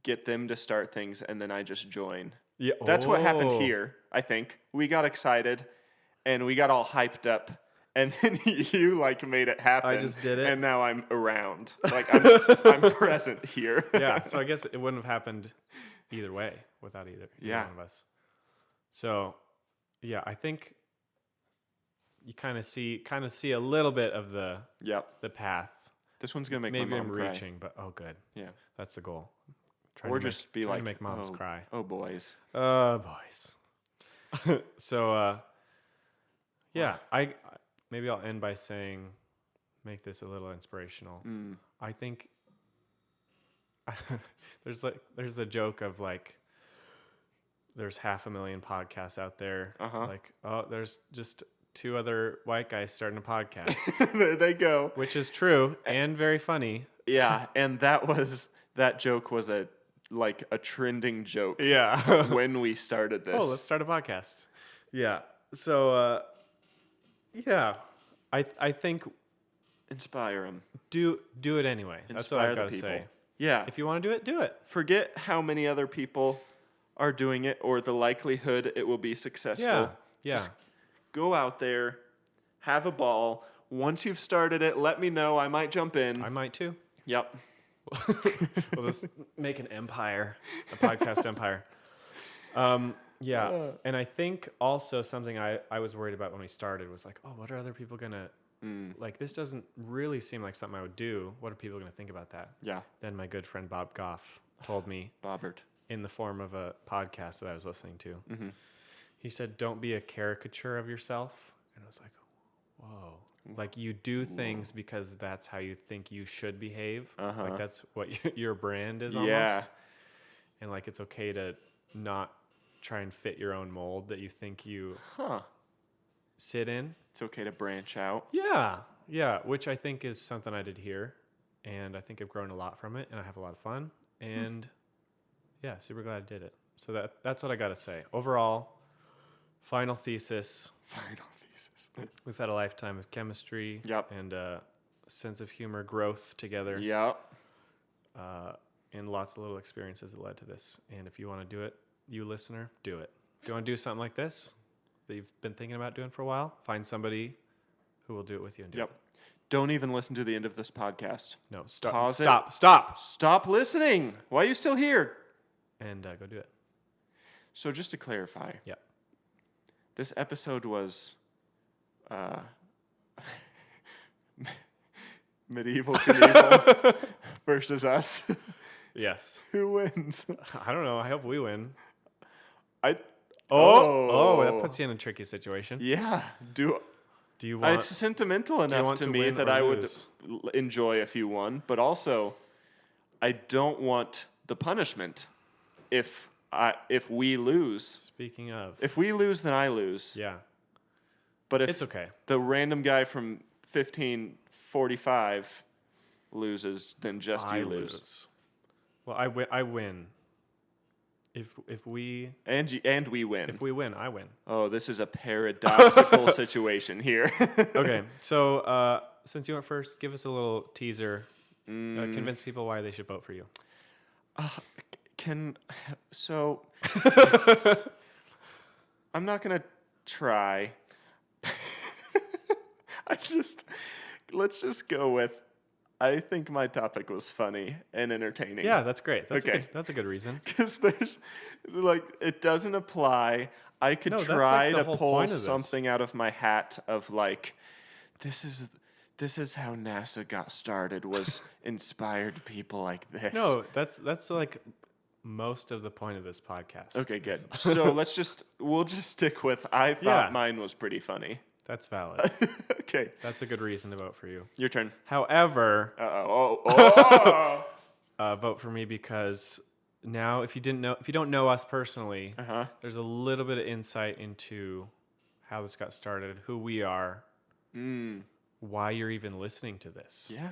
get them to start things, and then I just join. Yeah, That's what happened here, I think. We got excited, and we got all hyped up, and then you like made it happen. I just did it. And now I'm around. Like I'm present here. Yeah, so I guess it wouldn't have happened either way without either Yeah. one of us. So, yeah, I think you kind of see a little bit of the Yep. path. This one's gonna make Maybe my I'm mom cry. reaching, but oh, good. Yeah. That's the goal. Or just be trying like, to make moms oh, cry. Oh boys. Boys. So, yeah, I maybe I'll end by saying, make this a little inspirational. I think there's the joke of like, there's 500,000 podcasts out there. Like, oh, there's just 2 other white guys starting a podcast, There they go. which is true and very funny. Yeah, and that joke was a trending joke. Yeah. When we started this. Oh, let's start a podcast. Yeah. So, yeah, I think inspire them. do it anyway. That's what Inspire I've the got to people. say. Yeah. If you want to do it, do it. Forget how many other people are doing it or the likelihood it will be successful. Yeah. Yeah. Just go out there, have a ball. Once you've started it, let me know. I might jump in. I might too. Yep. We'll just make an empire, a podcast empire. Yeah. And I think also something I was worried about when we started was like, oh, what are other people going to, like, this doesn't really seem like something I would do. What are people going to think about that? Yeah. Then my good friend Bob Goff told me Bobbert. in the form of a podcast that I was listening to. He said, don't be a caricature of yourself. And I was like, whoa. Like, you do things because that's how you think you should behave. Like, that's what your brand is almost. Yeah. And, like, it's okay to not try and fit your own mold that you think you sit in. It's okay to branch out. Yeah. Yeah. Which I think is something I did here. And I think I've grown a lot from it. And I have a lot of fun. And, yeah, super glad I did it. So that's what I got to say. Overall, final thesis. We've had a lifetime of chemistry and sense of humor growth together. Yep. And lots of little experiences that led to this. And if you want to do it, you listener, do it. If you want to do something like this that you've been thinking about doing for a while, find somebody who will do it with you and do it. Don't even listen to the end of this podcast. No, stop. Pause it. Stop. Stop listening. Why are you still here? And go do it. So just to clarify. Yeah. This episode was Medieval Knievel versus us. Yes. Who wins? I don't know. I hope we win. That Puts you in a tricky situation. Yeah. Do you want? It's sentimental enough want to to me win that or I lose? would enjoy if you won, but also I don't want the punishment if we lose. Speaking of, If we lose, then I lose. yeah, But if it's okay. the random guy from 1545 loses, then just you lose. Well, I win. If we And we win. we win, I win. Oh, this is a paradoxical situation here. Okay, so since you went first, give us a little teaser. Convince people why they should vote for you. I'm not gonna try. Let's just go with. I think my topic was funny and entertaining. Yeah, that's great. Okay. That's a good reason. Because there's it doesn't apply. I could No, that's try like the to whole pull point of this. something out of my hat of like, this is how NASA got started, was inspired people like this. No, that's like most of the point of this podcast. Okay, good. So we'll just stick with, I thought Yeah. mine was pretty funny. That's valid. Okay, That's a good reason to vote for you. your turn. However, Oh. vote for me because now, if you don't know us personally, Uh-huh. there's a little bit of insight into how this got started, who we are, why you're even listening to this. Yeah.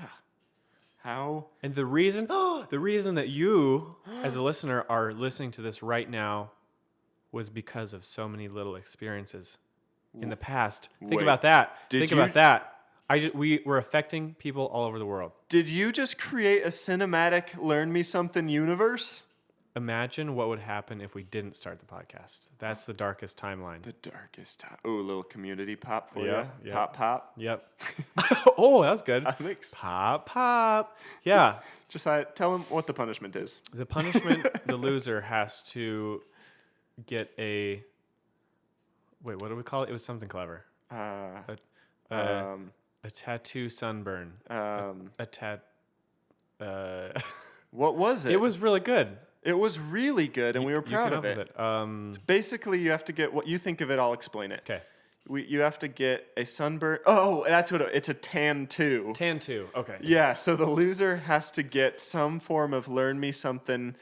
How? And the reason that you, as a listener, are listening to this right now was because of so many little experiences in the past. Think Wait, about that. did Think you- about that. We were affecting people all over the world. Did you just create a cinematic Learn Me Something universe? Imagine what would happen if we didn't start the podcast. That's the darkest timeline. The darkest time. Ooh, a little community pop for Yeah, you. yeah. Pop, pop. Yep. Oh, that was good. I'm ex- Pop, pop. Yeah. Just tell him what the punishment is. The punishment, the loser has to get a. Wait, what do we call it? It was something clever. A tattoo sunburn. A tat. What was it? It was really good. It was really good, and we were You proud came of up it. with it. Basically, you have to get what you think of it. I'll explain it. Okay. You have to get a sunburn. Oh, that's what it's a tan too. Tan 2. Okay. Yeah, so the loser has to get some form of Learn Me Something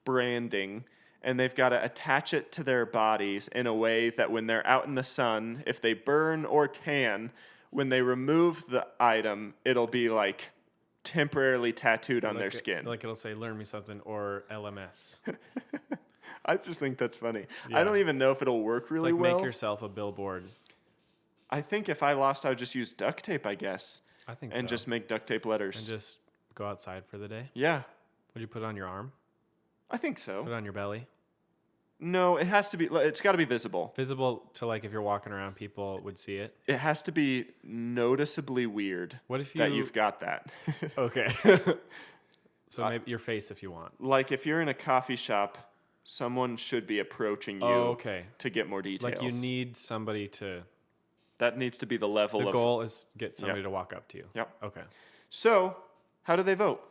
branding, and they've got to attach it to their bodies in a way that when they're out in the sun, if they burn or tan, when they remove the item, it'll be like temporarily tattooed on their skin. Like it'll say "Learn Me Something" or LMS. I just think that's funny. Yeah. I don't even know if it'll work It's really like well. make yourself a billboard. I think if I lost, I would just use duct tape, I guess, I think and so. just make duct tape letters. And just go outside for the day. Yeah, Would you put it on your arm? I think Put so. it on your belly? No, it has to be. It's got to be visible. Visible to like if you're walking around, people would see it. It has to be noticeably weird. What if that you- you've got that? Okay. So maybe your face if you want. Like if you're in a coffee shop, someone should be approaching you Oh, okay. to get more details. Like you need somebody to. that needs to be the level The of. goal is get somebody to walk up to you. Yep. Okay. So, how do they vote?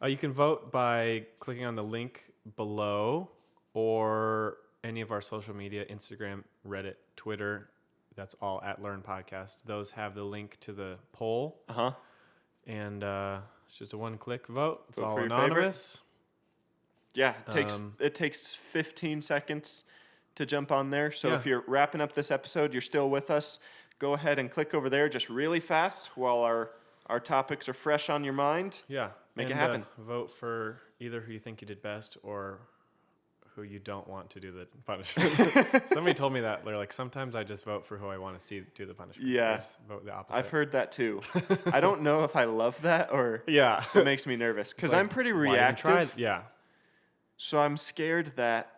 You can vote by clicking on the link below or any of our social media, Instagram, Reddit, Twitter. That's all at Learn Podcast. Those have the link to the poll. Uh-huh. And it's just a one-click vote. It's Vote all for your favorite. anonymous. Yeah, it takes 15 seconds to jump on there. So Yeah. if you're wrapping up this episode, you're still with us, go ahead and click over there just really fast while our topics are fresh on your mind. Yeah. Make it And, happen. Vote for either who you think you did best or who you don't want to do the punishment. Somebody told me that. They're like, sometimes I just vote for who I want to see do the punishment. Yeah. I just vote the opposite. I've heard that too. I don't know if I love that or Yeah. it makes me nervous because Like, I'm pretty why even try reactive. it? Yeah. So I'm scared that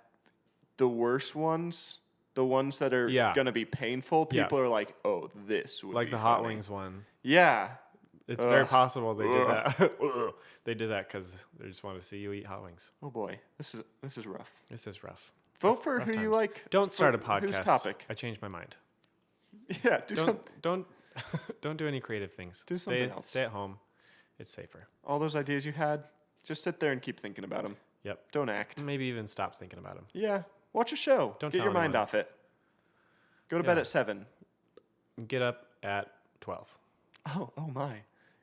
the worst ones, the ones that are Yeah. going to be painful, Yeah. people are like, oh, this would Like be the Hot funny." Wings one. Yeah. It's very Ugh. possible they did Ugh. that. They did that because they just want to see you eat hot wings. Oh boy, this is rough. This is rough. Vote for Rough who you times. like. Don't start a for podcast. Whose topic? I changed my mind. Yeah, do some, Don't don't do any creative things. Do stay, something else. Stay at home. It's safer. all those ideas you had. Just sit there and keep thinking about them. Yep. Don't act. Maybe even stop thinking about them. Yeah, watch a show. Don't get tell your mind anyone. off it. Go to bed Yeah. at 7. Get up at 12. Oh my.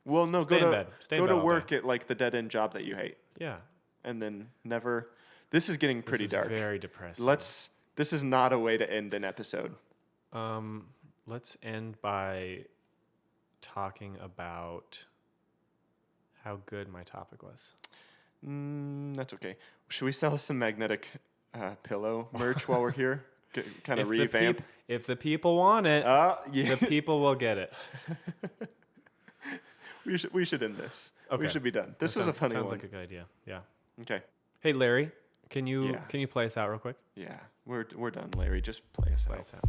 Well, no, Stay go in to bed. Stay in go bed to all work day. at like the dead end job that you hate, Yeah. and then never. This is getting pretty This is dark. Very depressing. This is not a way to end an episode. Let's end by talking about how good my topic was. That's okay. Should we sell some magnetic pillow merch while we're here? Kind of revamp. If the people want it, Yeah. the people will get it. We should end this. Okay. We should be done. This That was a funny sounds one. like a good idea. Yeah. Okay. Hey Larry, can you Yeah. play us out real quick? Yeah. We're done, Larry. Just play us Play out. us out.